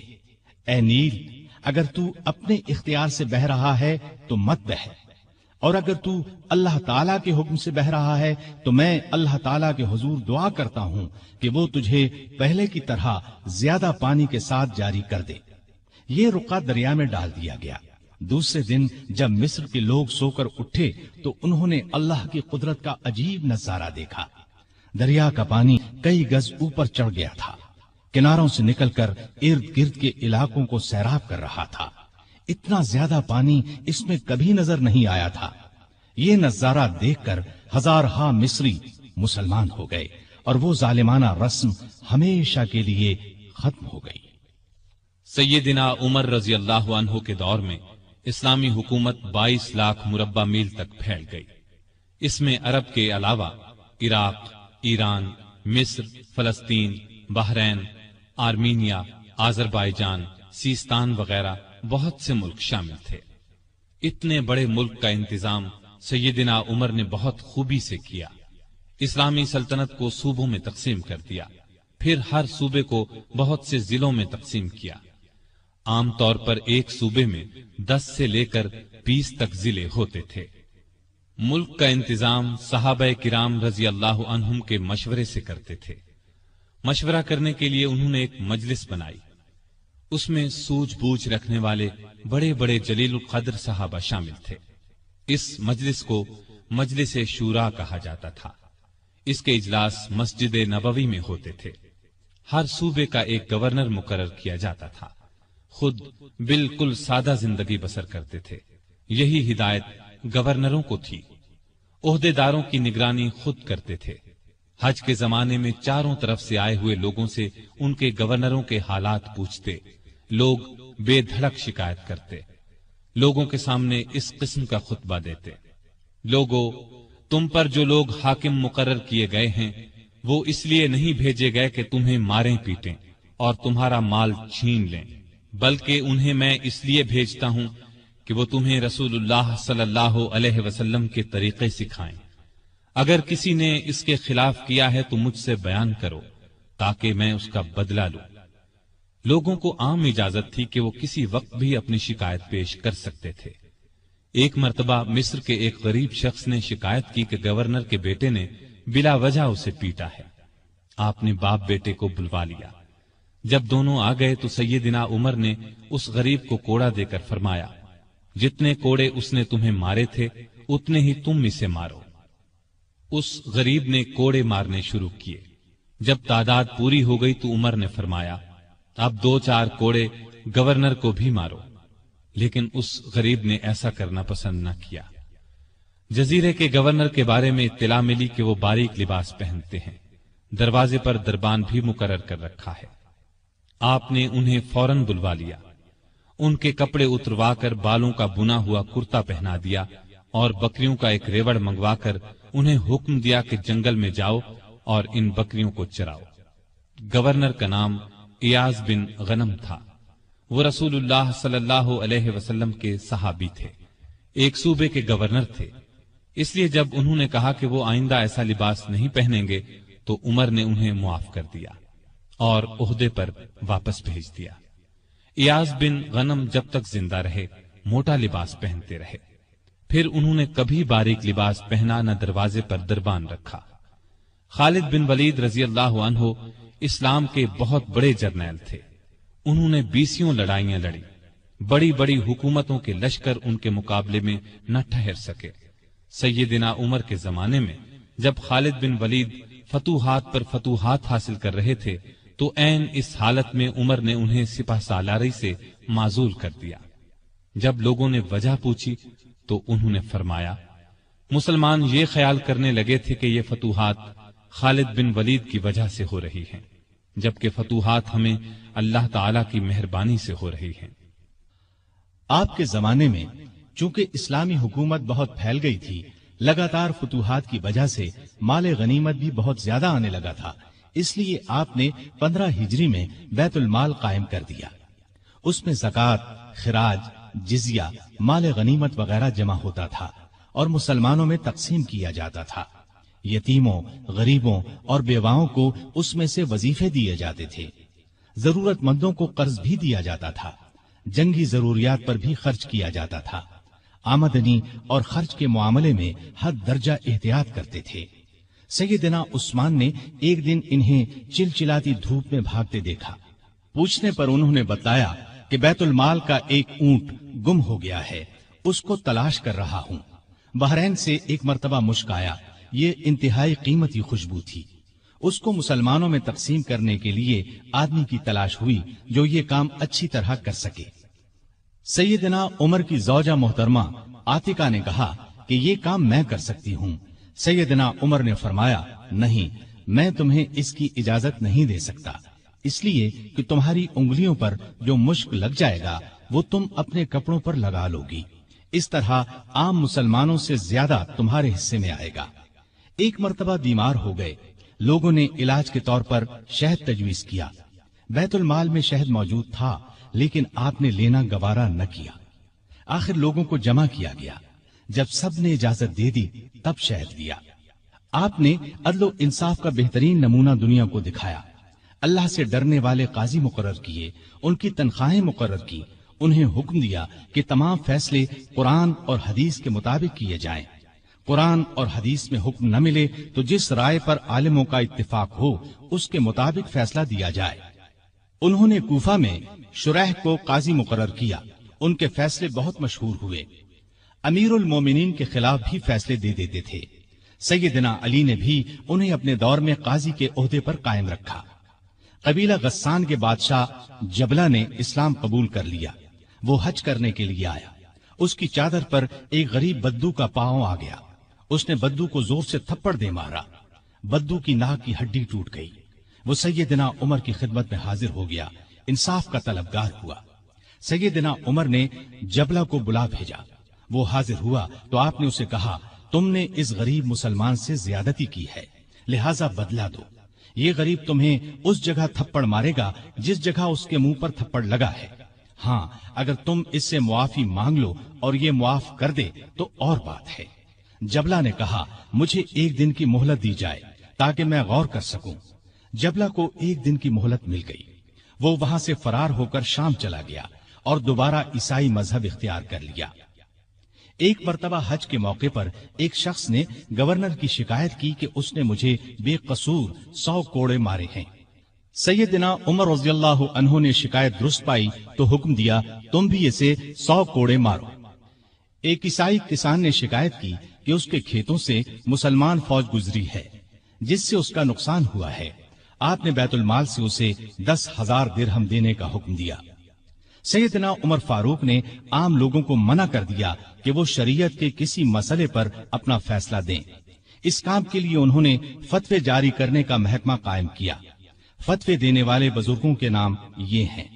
اے نیل، اگر تو اپنے اختیار سے بہہ رہا ہے تو مت بہہ، اور اگر تو اللہ تعالیٰ کے حکم سے بہہ رہا ہے تو میں اللہ تعالیٰ کے حضور دعا کرتا ہوں کہ وہ تجھے پہلے کی طرح زیادہ پانی کے ساتھ جاری کر دے۔ یہ رقعہ دریا میں ڈال دیا گیا۔ دوسرے دن جب مصر کے لوگ سو کر اٹھے تو انہوں نے اللہ کی قدرت کا عجیب نظارہ دیکھا۔ دریا کا پانی کئی گز اوپر چڑھ گیا تھا، کناروں سے نکل کر ارد گرد کے علاقوں کو سیراب کر رہا تھا۔ اتنا زیادہ پانی اس میں کبھی نظر نہیں آیا تھا۔ یہ نظارہ دیکھ کر ہزارہا مصری مسلمان ہو گئے اور وہ ظالمانہ رسم ہمیشہ کے لیے ختم ہو گئی۔ سیدنا عمر رضی اللہ عنہ کے دور میں اسلامی حکومت 22 لاکھ مربع میل تک پھیل گئی۔ اس میں عرب کے علاوہ عراق، ایران، مصر، فلسطین، بحرین، آرمینیا، آذربائیجان، سیستان وغیرہ بہت سے ملک شامل تھے۔ اتنے بڑے ملک کا انتظام سیدنا عمر نے بہت خوبی سے کیا۔ اسلامی سلطنت کو صوبوں میں تقسیم کر دیا، پھر ہر صوبے کو بہت سے ضلعوں میں تقسیم کیا۔ عام طور پر ایک صوبے میں 10 سے لے کر 20 تک ضلع ہوتے تھے۔ ملک کا انتظام صحابہ کرام رضی اللہ عنہم کے مشورے سے کرتے تھے۔ مشورہ کرنے کے لیے انہوں نے ایک مجلس بنائی۔ اس میں سوجھ بوجھ رکھنے والے بڑے بڑے جلیل القدر صحابہ شامل تھے۔ اس مجلس کو مجلس شورا کہا جاتا تھا۔ اس کے اجلاس مسجد نبوی میں ہوتے تھے۔ ہر صوبے کا ایک گورنر مقرر کیا جاتا تھا۔ خود بالکل سادہ زندگی بسر کرتے تھے۔ یہی ہدایت گورنروں کو تھی۔ عہدے داروں کی نگرانی خود کرتے تھے۔ حج کے زمانے میں چاروں طرف سے آئے ہوئے لوگوں سے ان کے گورنروں کے حالات پوچھتے، لوگ بے دھڑک شکایت کرتے، لوگوں کے سامنے اس قسم کا خطبہ دیتے، لوگوں، تم پر جو لوگ حاکم مقرر کیے گئے ہیں وہ اس لیے نہیں بھیجے گئے کہ تمہیں ماریں پیٹیں اور تمہارا مال چھین لیں، بلکہ انہیں میں اس لیے بھیجتا ہوں کہ وہ تمہیں رسول اللہ صلی اللہ علیہ وسلم کے طریقے سکھائیں۔ اگر کسی نے اس کے خلاف کیا ہے تو مجھ سے بیان کرو، تاکہ میں اس کا بدلہ لوں۔ لوگوں کو عام اجازت تھی کہ وہ کسی وقت بھی اپنی شکایت پیش کر سکتے تھے۔ ایک مرتبہ مصر کے ایک غریب شخص نے شکایت کی کہ گورنر کے بیٹے نے بلا وجہ اسے پیٹا ہے۔ آپ نے باپ بیٹے کو بلوا لیا۔ جب دونوں آ گئے تو سیدنا عمر نے اس غریب کو کوڑا دے کر فرمایا، جتنے کوڑے اس نے تمہیں مارے تھے اتنے ہی تم اسے مارو۔ اس غریب نے کوڑے مارنے شروع کیے۔ جب تعداد پوری ہو گئی تو عمر نے فرمایا، اب 2-4 کوڑے گورنر کو بھی مارو، لیکن اس غریب نے ایسا کرنا پسند نہ کیا۔ جزیرے کے گورنر کے بارے میں اطلاع ملی کہ وہ باریک لباس پہنتے ہیں، دروازے پر دربان بھی مقرر کر رکھا ہے۔ آپ نے انہیں فوراً بلوا لیا، ان کے کپڑے اتروا کر بالوں کا بنا ہوا کرتا پہنا دیا اور بکریوں کا ایک ریوڑ منگوا کر انہیں حکم دیا کہ جنگل میں جاؤ اور ان بکریوں کو چراؤ۔ گورنر کا نام ایاز بن غنم تھا۔ وہ رسول اللہ صلی اللہ علیہ وسلم کے صحابی تھے، ایک صوبے کے گورنر تھے۔ اس لیے جب انہوں نے کہا کہ وہ آئندہ ایسا لباس نہیں پہنیں گے تو عمر نے انہیں معاف کر دیا اور عہدے پر واپس بھیج دیا۔ ایاز بن غنم جب تک زندہ رہے موٹا لباس پہنتے رہے، پھر انہوں نے کبھی باریک لباس پہنا نہ دروازے پر دربان رکھا۔ خالد بن ولید رضی اللہ عنہ اسلام کے بہت بڑے جرنیل تھے۔ انہوں نے 20 لڑائیاں لڑی، بڑی بڑی حکومتوں کے لشکر ان کے مقابلے میں نہ ٹھہر سکے۔ سیدنا عمر کے زمانے میں جب خالد بن ولید فتوحات پر فتوحات حاصل کر رہے تھے تو عین اس حالت میں عمر نے انہیں سپہ سالاری سے معزول کر دیا۔ جب لوگوں نے وجہ پوچھی تو انہوں نے فرمایا، مسلمان یہ خیال کرنے لگے تھے کہ یہ فتوحات خالد بن ولید کی وجہ سے ہو رہی ہیں، جبکہ فتوحات ہمیں اللہ تعالی کی مہربانی سے ہو رہی ہیں۔ آپ کے زمانے میں چونکہ اسلامی حکومت بہت پھیل گئی تھی، لگاتار فتوحات کی وجہ سے مال غنیمت بھی بہت زیادہ آنے لگا تھا، اس لیے آپ نے 15 ہجری میں بیت المال قائم کر دیا۔ اس میں زکوٰۃ، خراج، جزیہ، مال غنیمت وغیرہ جمع ہوتا تھا اور مسلمانوں میں تقسیم کیا جاتا تھا۔ یتیموں، غریبوں اور بیواؤں کو اس میں سے وظیفے دیے جاتے تھے۔ ضرورت مندوں کو قرض بھی دیا جاتا تھا۔ جنگی ضروریات پر بھی خرچ کیا جاتا تھا۔ آمدنی اور خرچ کے معاملے میں حد درجہ احتیاط کرتے تھے۔ سیدنا عثمان نے ایک دن انہیں چلچلاتی دھوپ میں بھاگتے دیکھا۔ پوچھنے پر انہوں نے بتایا کہ بیت المال کا ایک اونٹ گم ہو گیا ہے، اس کو تلاش کر رہا ہوں۔ بحرین سے ایک مرتبہ مشک آیا، یہ انتہائی قیمتی خوشبو تھی۔ اس کو مسلمانوں میں تقسیم کرنے کے لیے آدمی کی تلاش ہوئی جو یہ کام اچھی طرح کر سکے۔ سیدنا عمر کی زوجہ محترمہ عاتقہ نے کہا کہ یہ کام میں کر سکتی ہوں۔ سیدنا عمر نے فرمایا، نہیں، میں تمہیں اس کی اجازت نہیں دے سکتا، اس لیے کہ تمہاری انگلیوں پر جو مشک لگ جائے گا وہ تم اپنے کپڑوں پر لگا لو گی، اس طرح عام مسلمانوں سے زیادہ تمہارے حصے میں آئے گا۔ ایک مرتبہ بیمار ہو گئے، لوگوں نے علاج کے طور پر شہد تجویز کیا۔ بیت المال میں شہد موجود تھا لیکن آپ نے لینا گوارا نہ کیا۔ آخر لوگوں کو جمع کیا گیا، جب سب نے اجازت دے دی تب شہد لیا۔ آپ نے عدل و انصاف کا بہترین نمونہ دنیا کو دکھایا۔ اللہ سے ڈرنے والے قاضی مقرر کیے، ان کی تنخواہیں مقرر کی، انہیں حکم دیا کہ تمام فیصلے قرآن اور حدیث کے مطابق کیے جائیں۔ قرآن اور حدیث میں حکم نہ ملے تو جس رائے پر عالموں کا اتفاق ہو اس کے مطابق فیصلہ دیا جائے۔ انہوں نے کوفہ میں شریح کو قاضی مقرر کیا، ان کے فیصلے بہت مشہور ہوئے۔ امیر المومنین کے خلاف بھی فیصلے دے دیتے تھے۔ سیدنا علی نے بھی انہیں اپنے دور میں قاضی کے عہدے پر قائم رکھا۔ قبیلہ غسان کے بادشاہ جبلہ نے اسلام قبول کر لیا۔ وہ حج کرنے کے لیے آیا، اس کی چادر پر ایک غریب بدو کا پاؤں آ گیا۔ اس نے بدو کو زور سے تھپڑ دے مارا، بدو کی ناک کی ہڈی ٹوٹ گئی۔ وہ سیدنا عمر کی خدمت میں حاضر ہو گیا، انصاف کا طلبگار ہوا۔ سیدنا عمر نے جبلہ کو بلا بھیجا، وہ حاضر ہوا تو آپ نے اسے کہا، تم نے اس غریب مسلمان سے زیادتی کی ہے، لہذا بدلہ دو۔ یہ غریب تمہیں اس جگہ تھپڑ مارے گا جس جگہ اس کے منہ پر تھپڑ لگا ہے۔ ہاں، اگر تم اس سے معافی مانگ لو اور یہ معاف کر دے تو اور بات ہے۔ جبلہ نے کہا، مجھے ایک دن کی مہلت دی جائے تاکہ میں غور کر سکوں۔ جبلہ کو ایک دن کی مہلت مل گئی، وہ وہاں سے فرار ہو کر شام چلا گیا اور دوبارہ عیسائی مذہب اختیار کر لیا۔ ایک مرتبہ حج کے موقع پر ایک شخص نے گورنر کی شکایت کی کہ اس نے مجھے بے قصور 100 کوڑے مارے ہیں۔ سیدنا عمر رضی اللہ عنہ نے شکایت درست پائی تو حکم دیا تم بھی اسے 100 کوڑے مارو۔ ایک عیسائی کسان نے شکایت کی کہ اس کے کھیتوں سے مسلمان فوج گزری ہے جس سے اس کا نقصان ہوا ہے۔ آپ نے بیت المال سے اسے 10,000 درہم دینے کا حکم دیا۔ سیدنا عمر فاروق نے عام لوگوں کو منع کر دیا کہ وہ شریعت کے کسی مسئلے پر اپنا فیصلہ دیں۔ اس کام کے لیے انہوں نے فتوے جاری کرنے کا محکمہ قائم کیا۔ فتوے دینے والے بزرگوں کے نام یہ ہیں: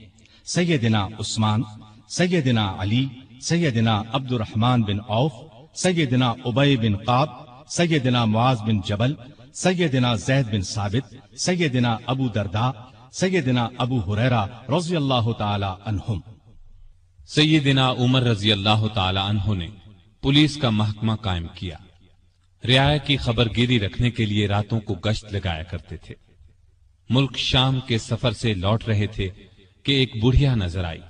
سیدنا عثمان، سیدنا علی، سیدنا عبد الرحمن بن عوف، سیدنا ابی بن قعب، سیدنا معاذ بن جبل، سیدنا زید بن ثابت، سیدنا ابو درداء، سیدنا ابو ہریرہ رضی اللہ تعالی عنہم۔ سیدنا عمر رضی اللہ تعالی عنہ نے پولیس کا محکمہ قائم کیا۔ رعایا کی خبر گیری رکھنے کے لیے راتوں کو گشت لگایا کرتے تھے۔ ملک شام کے سفر سے لوٹ رہے تھے کہ ایک بڑھیا نظر آئی۔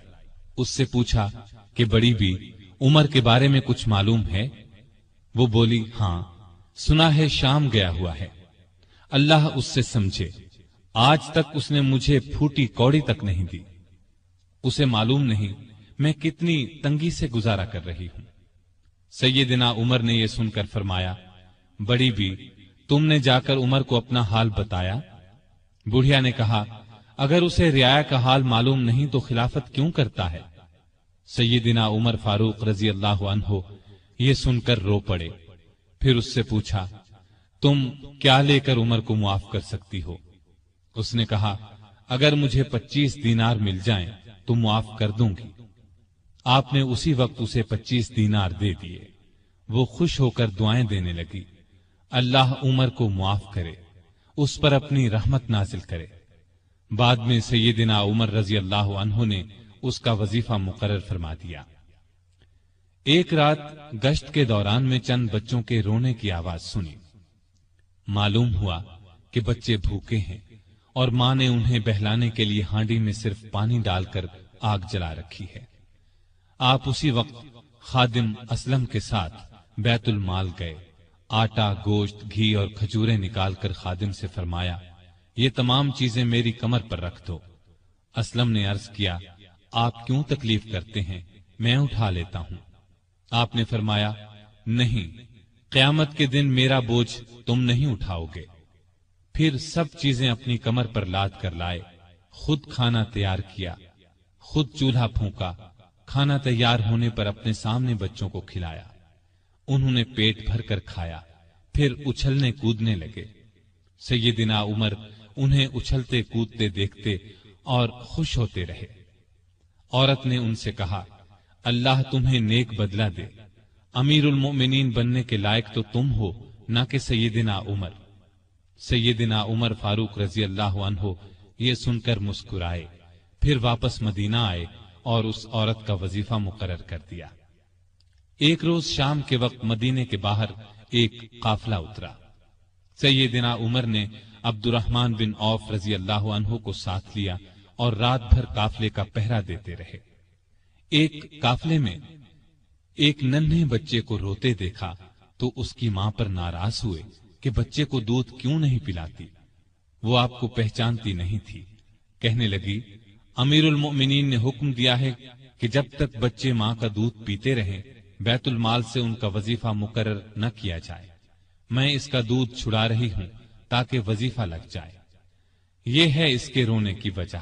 اس سے پوچھا کہ بڑی بھی عمر کے بارے میں کچھ معلوم ہے؟ وہ بولی ہاں، سنا ہے شام گیا ہوا ہے، اللہ اس سے سمجھے، آج تک اس نے مجھے پھوٹی کوڑی تک نہیں دی، اسے معلوم نہیں میں کتنی تنگی سے گزارا کر رہی ہوں۔ سیدنا عمر نے یہ سن کر فرمایا بڑی بھی تم نے جا کر عمر کو اپنا حال بتایا؟ بڑھیا نے کہا اگر اسے رعایا کا حال معلوم نہیں تو خلافت کیوں کرتا ہے؟ سیدنا عمر فاروق رضی اللہ عنہ یہ سن کر رو پڑے۔ پھر اس سے پوچھا تم کیا لے کر عمر کو معاف کر سکتی ہو؟ اس نے کہا اگر مجھے 25 دینار مل جائیں تو معاف کر دوں گی۔ آپ نے اسی وقت اسے 25 دینار دے دیے۔ وہ خوش ہو کر دعائیں دینے لگی، اللہ عمر کو معاف کرے، اس پر اپنی رحمت نازل کرے۔ بعد میں سیدنا عمر رضی اللہ عنہ نے اس کا وظیفہ مقرر فرما دیا۔ ایک رات گشت کے دوران میں چند بچوں کے رونے کی آواز سنی۔ معلوم ہوا کہ بچے بھوکے ہیں اور ماں نے انہیں بہلانے کے لیے ہانڈی میں صرف پانی ڈال کر آگ جلا رکھی ہے۔ آپ اسی وقت خادم اسلم کے ساتھ بیت المال گئے، آٹا، گوشت، گھی اور کھجوریں نکال کر خادم سے فرمایا یہ تمام چیزیں میری کمر پر رکھ دو۔ اسلم نے عرض کیا آپ کیوں تکلیف کرتے ہیں، میں اٹھا لیتا ہوں۔ آپ نے فرمایا نہیں، قیامت کے دن میرا بوجھ تم نہیں اٹھاؤ گے۔ پھر سب چیزیں اپنی کمر پر لاد کر لائے، خود کھانا تیار کیا، خود چولہا پھونکا، کھانا تیار ہونے پر اپنے سامنے بچوں کو کھلایا۔ انہوں نے پیٹ بھر کر کھایا، پھر اچھلنے کودنے لگے۔ سیدنا عمر انہیں اچھلتے کودتے دیکھتے اور خوش ہوتے رہے۔ عورت نے ان سے کہا اللہ تمہیں نیک بدلہ دے، امیر المؤمنین بننے کے لائق تو تم ہو نہ کہ سیدنا عمر۔ سیدنا عمر فاروق رضی اللہ عنہ یہ سن کر مسکرائے، پھر واپس مدینہ آئے اور اس عورت کا وظیفہ مقرر کر دیا۔ ایک روز شام کے وقت مدینے کے باہر ایک قافلہ اترا۔ سیدنا عمر نے عبد الرحمن بن عوف رضی اللہ عنہ کو ساتھ لیا اور رات بھر قافلے کا پہرا دیتے رہے۔ ایک قافلے میں ایک ننھے بچے کو روتے دیکھا تو اس کی ماں پر ناراض ہوئے کہ بچے کو دودھ کیوں نہیں پلاتی۔ وہ آپ کو پہچانتی نہیں تھی، کہنے لگی امیر المؤمنین نے حکم دیا ہے کہ جب تک بچے ماں کا دودھ پیتے رہیں بیت المال سے ان کا وظیفہ مقرر نہ کیا جائے۔ میں اس کا دودھ چھڑا رہی ہوں تاکہ وظیفہ لگ جائے۔ یہ ہے اس کے رونے کی وجہ۔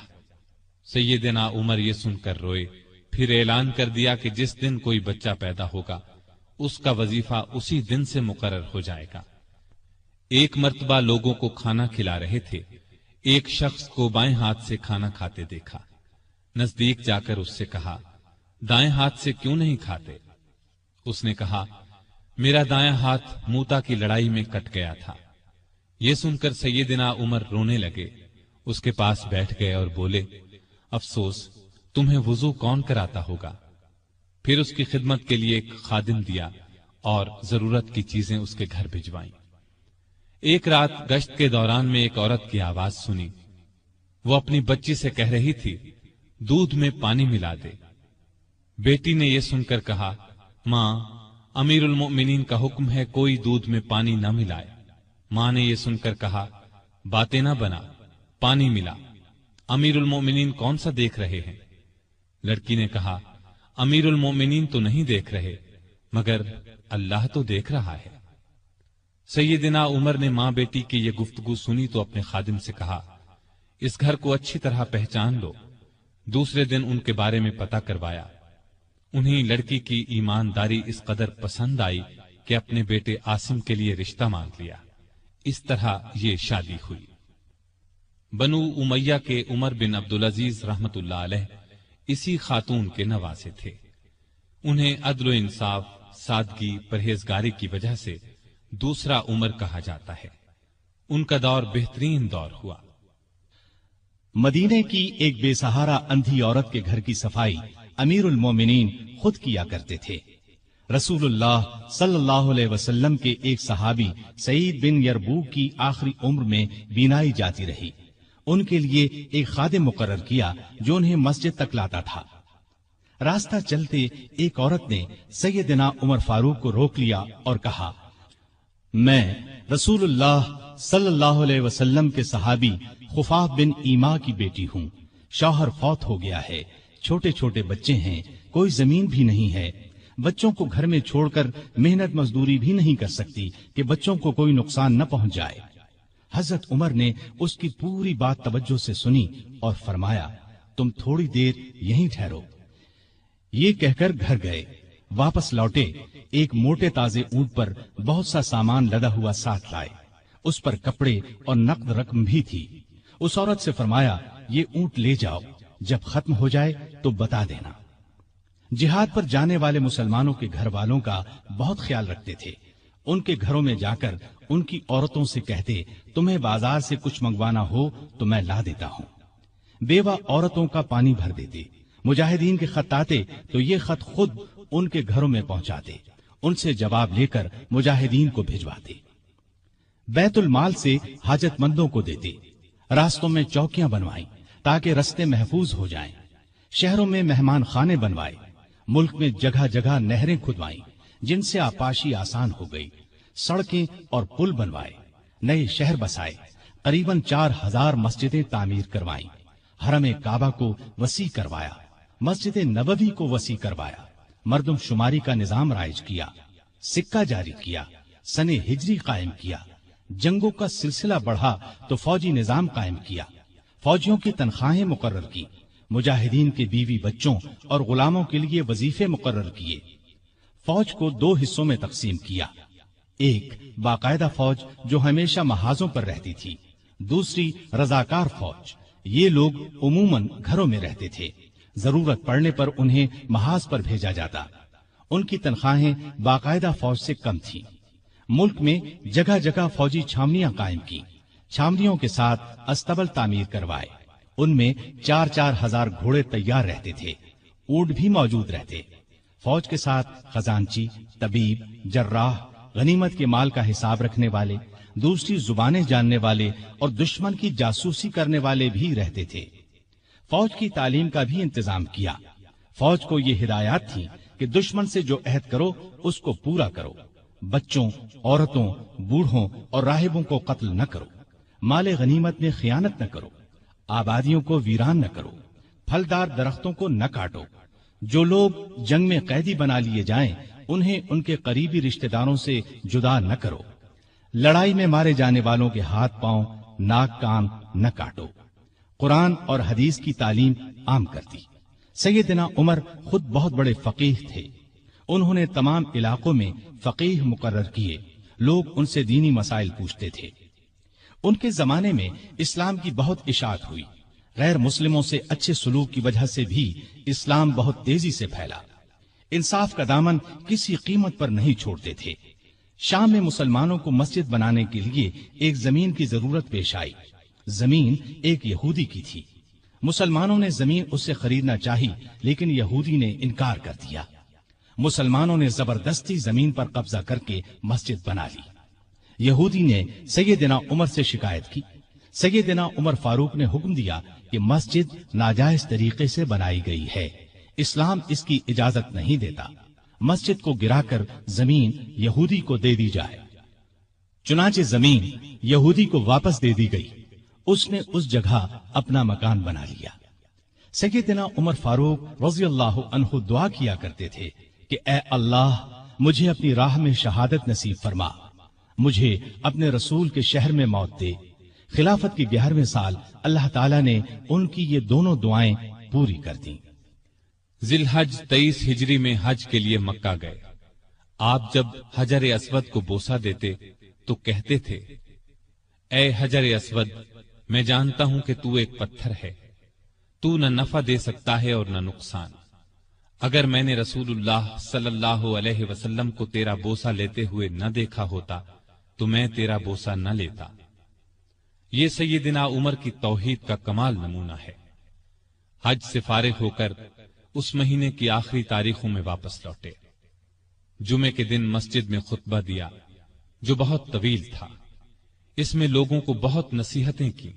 سیدنا عمر یہ سن کر روئے، پھر اعلان کر دیا کہ جس دن کوئی بچہ پیدا ہوگا اس کا وظیفہ اسی دن سے مقرر ہو جائے گا۔ ایک مرتبہ لوگوں کو کھانا کھلا رہے تھے، ایک شخص کو بائیں ہاتھ سے کھانا کھاتے دیکھا۔ نزدیک جا کر اس سے کہا دائیں ہاتھ سے کیوں نہیں کھاتے؟ اس نے کہا میرا دائیں ہاتھ موتا کی لڑائی میں کٹ گیا تھا۔ یہ سن کر سیدنا عمر رونے لگے، اس کے پاس بیٹھ گئے اور بولے افسوس، تمہیں وضو کون کراتا ہوگا؟ پھر اس کی خدمت کے لیے ایک خادم دیا اور ضرورت کی چیزیں اس کے گھر بھجوائیں۔ ایک رات گشت کے دوران میں ایک عورت کی آواز سنی۔ وہ اپنی بچی سے کہہ رہی تھی، دودھ میں پانی ملا دے۔ بیٹی نے یہ سن کر کہا، ماں، امیر المؤمنین کا حکم ہے کوئی دودھ میں پانی نہ ملائے۔ ماں نے یہ سن کر کہا، باتیں نہ بنا، پانی ملا۔ امیر المؤمنین کون سا دیکھ رہے ہیں؟ لڑکی نے کہا، امیر المؤمنین تو نہیں دیکھ رہے، مگر اللہ تو دیکھ رہا ہے۔ سیدنا عمر نے ماں بیٹی کی یہ گفتگو سنی تو اپنے خادم سے کہا، اس گھر کو اچھی طرح پہچان لو۔ دوسرے دن ان کے بارے میں پتہ کروایا۔ انہیں لڑکی کی ایمانداری اس قدر پسند آئی کہ اپنے بیٹے عاصم کے لیے رشتہ مانگ لیا۔ اس طرح یہ شادی ہوئی۔ بنو امیہ کے عمر بن عبدالعزیز رحمت اللہ علیہ اسی خاتون کے نواسے تھے۔ انہیں عدل و انصاف، سادگی، پرہیزگاری کی وجہ سے دوسرا عمر کہا جاتا ہے۔ ان کا دور بہترین دور ہوا۔ مدینے کی ایک بے سہارا اندھی عورت کے گھر کی صفائی امیر المومنین خود کیا کرتے تھے۔ رسول اللہ صلی اللہ علیہ وسلم کے ایک صحابی سعید بن یربوع کی آخری عمر میں بینائی جاتی رہی۔ ان کے لیے ایک خادم مقرر کیا جو انہیں مسجد تک لاتا تھا۔ راستہ چلتے ایک عورت نے سیدنا عمر فاروق کو روک لیا اور کہا، میں رسول اللہ صلی اللہ علیہ وسلم کے صحابی خفاف بن ایما کی بیٹی ہوں۔ شوہر فوت ہو گیا ہے، چھوٹے چھوٹے بچے ہیں، کوئی زمین بھی نہیں ہے۔ بچوں کو گھر میں چھوڑ کر محنت مزدوری بھی نہیں کر سکتی کہ بچوں کو کوئی نقصان نہ پہنچ جائے۔ حضرت عمر نے اس کی پوری بات توجہ سے سنی اور فرمایا، تم تھوڑی دیر یہیں ٹھہرو۔ یہ کہہ کر گھر گئے۔ واپس لوٹے، ایک موٹے تازے اونٹ پر بہت سا سامان لدا ہوا ساتھ لائے۔ اس پر کپڑے اور نقد رقم بھی تھی۔ اس عورت سے فرمایا، یہ اونٹ لے جاؤ، جب ختم ہو جائے تو بتا دینا۔ جہاد پر جانے والے مسلمانوں کے گھر والوں کا بہت خیال رکھتے تھے۔ ان کے گھروں میں جا کر ان کی عورتوں سے کہتے، تمہیں بازار سے کچھ منگوانا ہو تو میں لا دیتا ہوں۔ بیوہ عورتوں کا پانی بھر دیتے۔ مجاہدین کے خط آتے تو یہ خط خود ان کے گھروں میں پہنچاتے، ان سے جواب لے کر مجاہدین کو بھجواتے۔ بیت المال سے حاجت مندوں کو دیتے۔ راستوں میں چوکیاں بنوائیں تاکہ رستے محفوظ ہو جائیں۔ شہروں میں مہمان خانے بنوائے۔ ملک میں جگہ جگہ نہریں کھدوائیں جن سے آپاشی آسان ہو گئی۔ سڑکیں اور پل بنوائے۔ نئے شہر بسائے۔ قریباً 4000 مسجدیں تعمیر کروائیں۔ حرم کعبہ کو وسیع کروایا۔ مسجد نبوی کو وسیع کروایا۔ مردم شماری کا نظام رائج کیا۔ سکہ جاری کیا۔ سن ہجری قائم کیا۔ جنگوں کا سلسلہ بڑھا تو فوجی نظام قائم کیا۔ فوجیوں کی تنخواہیں مقرر کی۔ مجاہدین کے بیوی بچوں اور غلاموں کے لیے وظیفے مقرر کیے۔ فوج کو 2 حصوں میں تقسیم کیا۔ ایک باقاعدہ فوج جو ہمیشہ محاذوں پر رہتی تھی، دوسری رضاکار فوج۔ یہ لوگ عموماً گھروں میں رہتے تھے، ضرورت پڑنے پر انہیں محاذ پر بھیجا جاتا۔ ان کی تنخواہیں باقاعدہ فوج سے کم تھیں۔ ملک میں جگہ جگہ فوجی چھاونیاں قائم کی۔ چھاونیوں کے ساتھ استبل تعمیر کروائے۔ ان میں 4-4 ہزار گھوڑے تیار رہتے تھے۔ اونٹ بھی موجود رہتے۔ فوج کے ساتھ خزانچی، طبیب، جراح، غنیمت کے مال کا حساب رکھنے والے، دوسری زبانیں جاننے والے اور دشمن کی جاسوسی کرنے والے بھی رہتے تھے۔ فوج کی تعلیم کا بھی انتظام کیا۔ فوج کو یہ ہدایات تھی کہ دشمن سے جو عہد کرو اس کو پورا کرو۔ بچوں، عورتوں، بوڑھوں اور راہبوں کو قتل نہ کرو۔ مال غنیمت میں خیانت نہ کرو۔ آبادیوں کو ویران نہ کرو۔ پھلدار درختوں کو نہ کاٹو۔ جو لوگ جنگ میں قیدی بنا لیے جائیں انہیں ان کے قریبی رشتہ داروں سے جدا نہ کرو۔ لڑائی میں مارے جانے والوں کے ہاتھ پاؤں، ناک کان نہ کاٹو۔ قرآن اور حدیث کی تعلیم عام کر دی۔ سیدنا عمر خود بہت بڑے فقیہ تھے۔ انہوں نے تمام علاقوں میں فقیہ مقرر کیے۔ لوگ ان سے دینی مسائل پوچھتے تھے۔ ان کے زمانے میں اسلام کی بہت اشاعت ہوئی۔ غیر مسلموں سے اچھے سلوک کی وجہ سے بھی اسلام بہت تیزی سے پھیلا۔ انصاف کا دامن کسی قیمت پر نہیں چھوڑتے تھے۔ شام میں مسلمانوں کو مسجد بنانے کے لیے ایک زمین کی ضرورت پیش آئی۔ زمین ایک یہودی کی تھی۔ مسلمانوں نے زمین اس سے خریدنا چاہی لیکن یہودی نے انکار کر دیا۔ مسلمانوں نے زبردستی زمین پر قبضہ کر کے مسجد بنا لی۔ یہودی نے سیدنا عمر سے شکایت کی۔ سیدنا عمر فاروق نے حکم دیا کہ مسجد ناجائز طریقے سے بنائی گئی ہے، اسلام اس کی اجازت نہیں دیتا، مسجد کو گرا کر زمین یہودی کو دے دی جائے۔ چنانچہ زمین یہودی کو واپس دے دی گئی، اس نے اس جگہ اپنا مکان بنا لیا۔ سیدنا عمر فاروق رضی اللہ عنہ دعا کیا کرتے تھے کہ اے اللہ، مجھے اپنی راہ میں شہادت نصیب فرما، مجھے اپنے رسول کے شہر میں موت دے۔ خلافت کی 11ویں سال اللہ تعالیٰ نے ان کی یہ دونوں دعائیں پوری کر دیں۔ ذی الحج 23 ہجری میں حج کے لیے مکہ گئے۔ آپ جب حجر اسود کو بوسہ دیتے تو کہتے تھے، اے حجر اسود، میں جانتا ہوں کہ تو ایک پتھر ہے، تو نہ نفع دے سکتا ہے اور نہ نقصان۔ اگر میں نے رسول اللہ صلی اللہ علیہ وسلم کو تیرا بوسہ لیتے ہوئے نہ دیکھا ہوتا تو میں تیرا بوسہ نہ لیتا۔ یہ سیدنا عمر کی توحید کا کمال نمونہ ہے۔ حج سے فارغ ہو کر اس مہینے کی آخری تاریخوں میں واپس لوٹے۔ جمعے کے دن مسجد میں خطبہ دیا جو بہت طویل تھا، اس میں لوگوں کو بہت نصیحتیں کی۔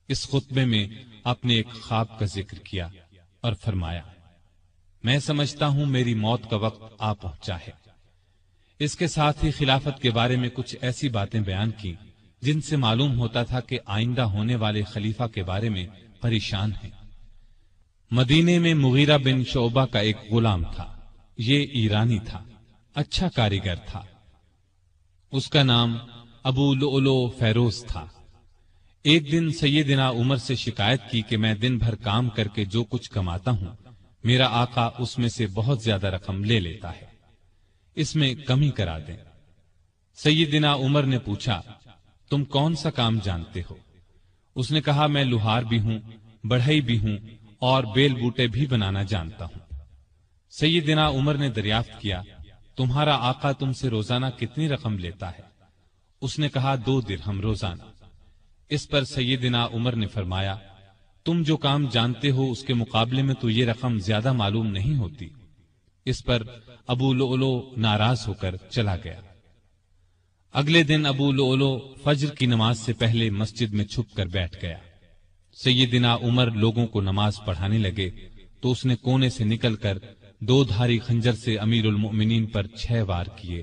اس خطبے میں آپ نے ایک خواب کا ذکر کیا اور فرمایا، میں سمجھتا ہوں میری موت کا وقت آ پہنچا ہے۔ اس کے ساتھ ہی خلافت کے بارے میں کچھ ایسی باتیں بیان کی جن سے معلوم ہوتا تھا کہ آئندہ ہونے والے خلیفہ کے بارے میں پریشان ہیں۔ مدینے میں مغیرہ بن شعبہ کا ایک غلام تھا، یہ ایرانی تھا، اچھا کاریگر تھا۔ اس کا نام ابو لؤلؤ فیروز تھا۔ ایک دن سیدنا عمر سے شکایت کی کہ میں دن بھر کام کر کے جو کچھ کماتا ہوں، میرا آقا اس میں سے بہت زیادہ رقم لے لیتا ہے، اس میں کمی کرا دیں۔ سیدنا عمر نے پوچھا، تم کون سا کام جانتے ہو؟ اس نے کہا، میں لوہار بھی ہوں، بڑھئی بھی ہوں اور بیل بوٹے بھی بنانا جانتا ہوں۔ سیدنا عمر نے دریافت کیا، تمہارا آقا تم سے روزانہ کتنی رقم لیتا ہے؟ اس نے کہا، 2 درہم روزانہ۔ اس پر سیدنا عمر نے فرمایا، تم جو کام جانتے ہو اس کے مقابلے میں تو یہ رقم زیادہ معلوم نہیں ہوتی۔ اس پر ابو لؤلؤ ناراض ہو کر چلا گیا۔ اگلے دن ابو لؤلؤ فجر کی نماز سے پہلے مسجد میں چھپ کر بیٹھ گیا۔ سیدنا عمر لوگوں کو نماز پڑھانے لگے تو اس نے کونے سے نکل کر 2 دھاری خنجر سے امیر المؤمنین پر 6 وار کیے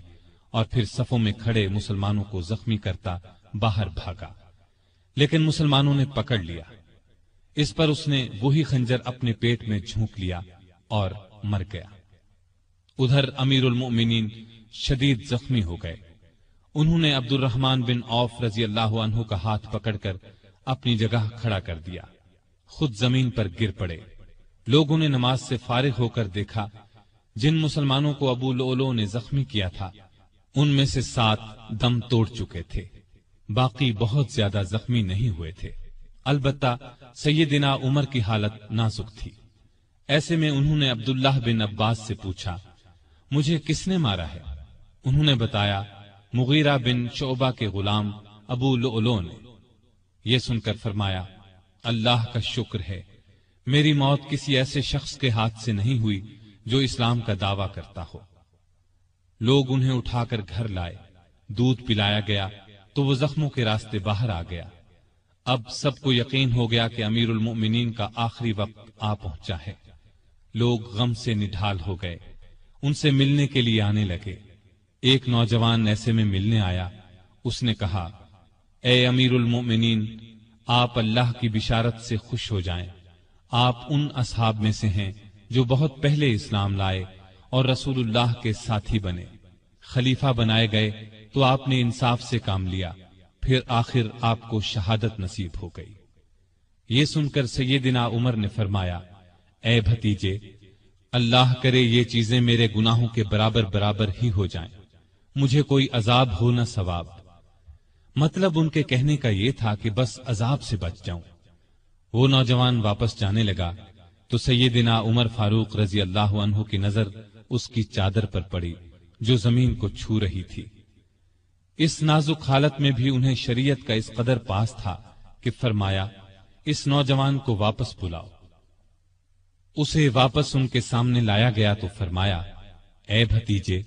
اور پھر صفوں میں کھڑے مسلمانوں کو زخمی کرتا باہر بھاگا، لیکن مسلمانوں نے پکڑ لیا۔ اس پر اس نے وہی خنجر اپنے پیٹ میں جھونک لیا اور مر گیا۔ ادھر امیر المؤمنین شدید زخمی ہو گئے۔ انہوں نے عبد الرحمن بن عوف رضی اللہ عنہ کا ہاتھ پکڑ کر اپنی جگہ کھڑا کر دیا، خود زمین پر گر پڑے۔ لوگوں نے نماز سے فارغ ہو کر دیکھا، جن مسلمانوں کو ابو لؤلؤ نے زخمی کیا تھا ان میں سے 7 دم توڑ چکے تھے، باقی بہت زیادہ زخمی نہیں ہوئے تھے۔ البتہ سیدنا عمر کی حالت نازک تھی۔ ایسے میں انہوں نے عبداللہ بن عباس سے پوچھا، مجھے کس نے مارا ہے؟ انہوں نے بتایا، مغیرہ بن شعبہ کے غلام ابو لؤلؤ نے۔ یہ سن کر فرمایا، اللہ کا شکر ہے، میری موت کسی ایسے شخص کے ہاتھ سے نہیں ہوئی جو اسلام کا دعویٰ کرتا ہو۔ لوگ انہیں اٹھا کر گھر لائے، دودھ پلایا گیا تو وہ زخموں کے راستے باہر آ گیا۔ اب سب کو یقین ہو گیا کہ امیر المؤمنین کا آخری وقت آ پہنچا ہے۔ لوگ غم سے نڈھال ہو گئے، ان سے ملنے کے لیے آنے لگے۔ ایک نوجوان ایسے میں ملنے آیا، اس نے کہا، اے امیر المؤمنین، آپ اللہ کی بشارت سے خوش ہو جائیں، آپ ان اصحاب میں سے ہیں جو بہت پہلے اسلام لائے اور رسول اللہ کے ساتھی بنے، خلیفہ بنائے گئے تو آپ نے انصاف سے کام لیا، پھر آخر آپ کو شہادت نصیب ہو گئی۔ یہ سن کر سیدنا عمر نے فرمایا، اے بھتیجے، اللہ کرے یہ چیزیں میرے گناہوں کے برابر برابر ہی ہو جائیں، مجھے کوئی عذاب ہو نہ ثواب۔ مطلب ان کے کہنے کا یہ تھا کہ بس عذاب سے بچ جاؤں۔ وہ نوجوان واپس جانے لگا تو سیدنا عمر فاروق رضی اللہ عنہ کی نظر اس کی چادر پر پڑی جو زمین کو چھو رہی تھی۔ اس نازک حالت میں بھی انہیں شریعت کا اس قدر پاس تھا کہ فرمایا، اس نوجوان کو واپس بلاؤ۔ اسے واپس ان کے سامنے لایا گیا تو فرمایا، اے بھتیجے،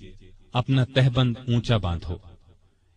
اپنا تہبند اونچا باندھو۔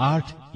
8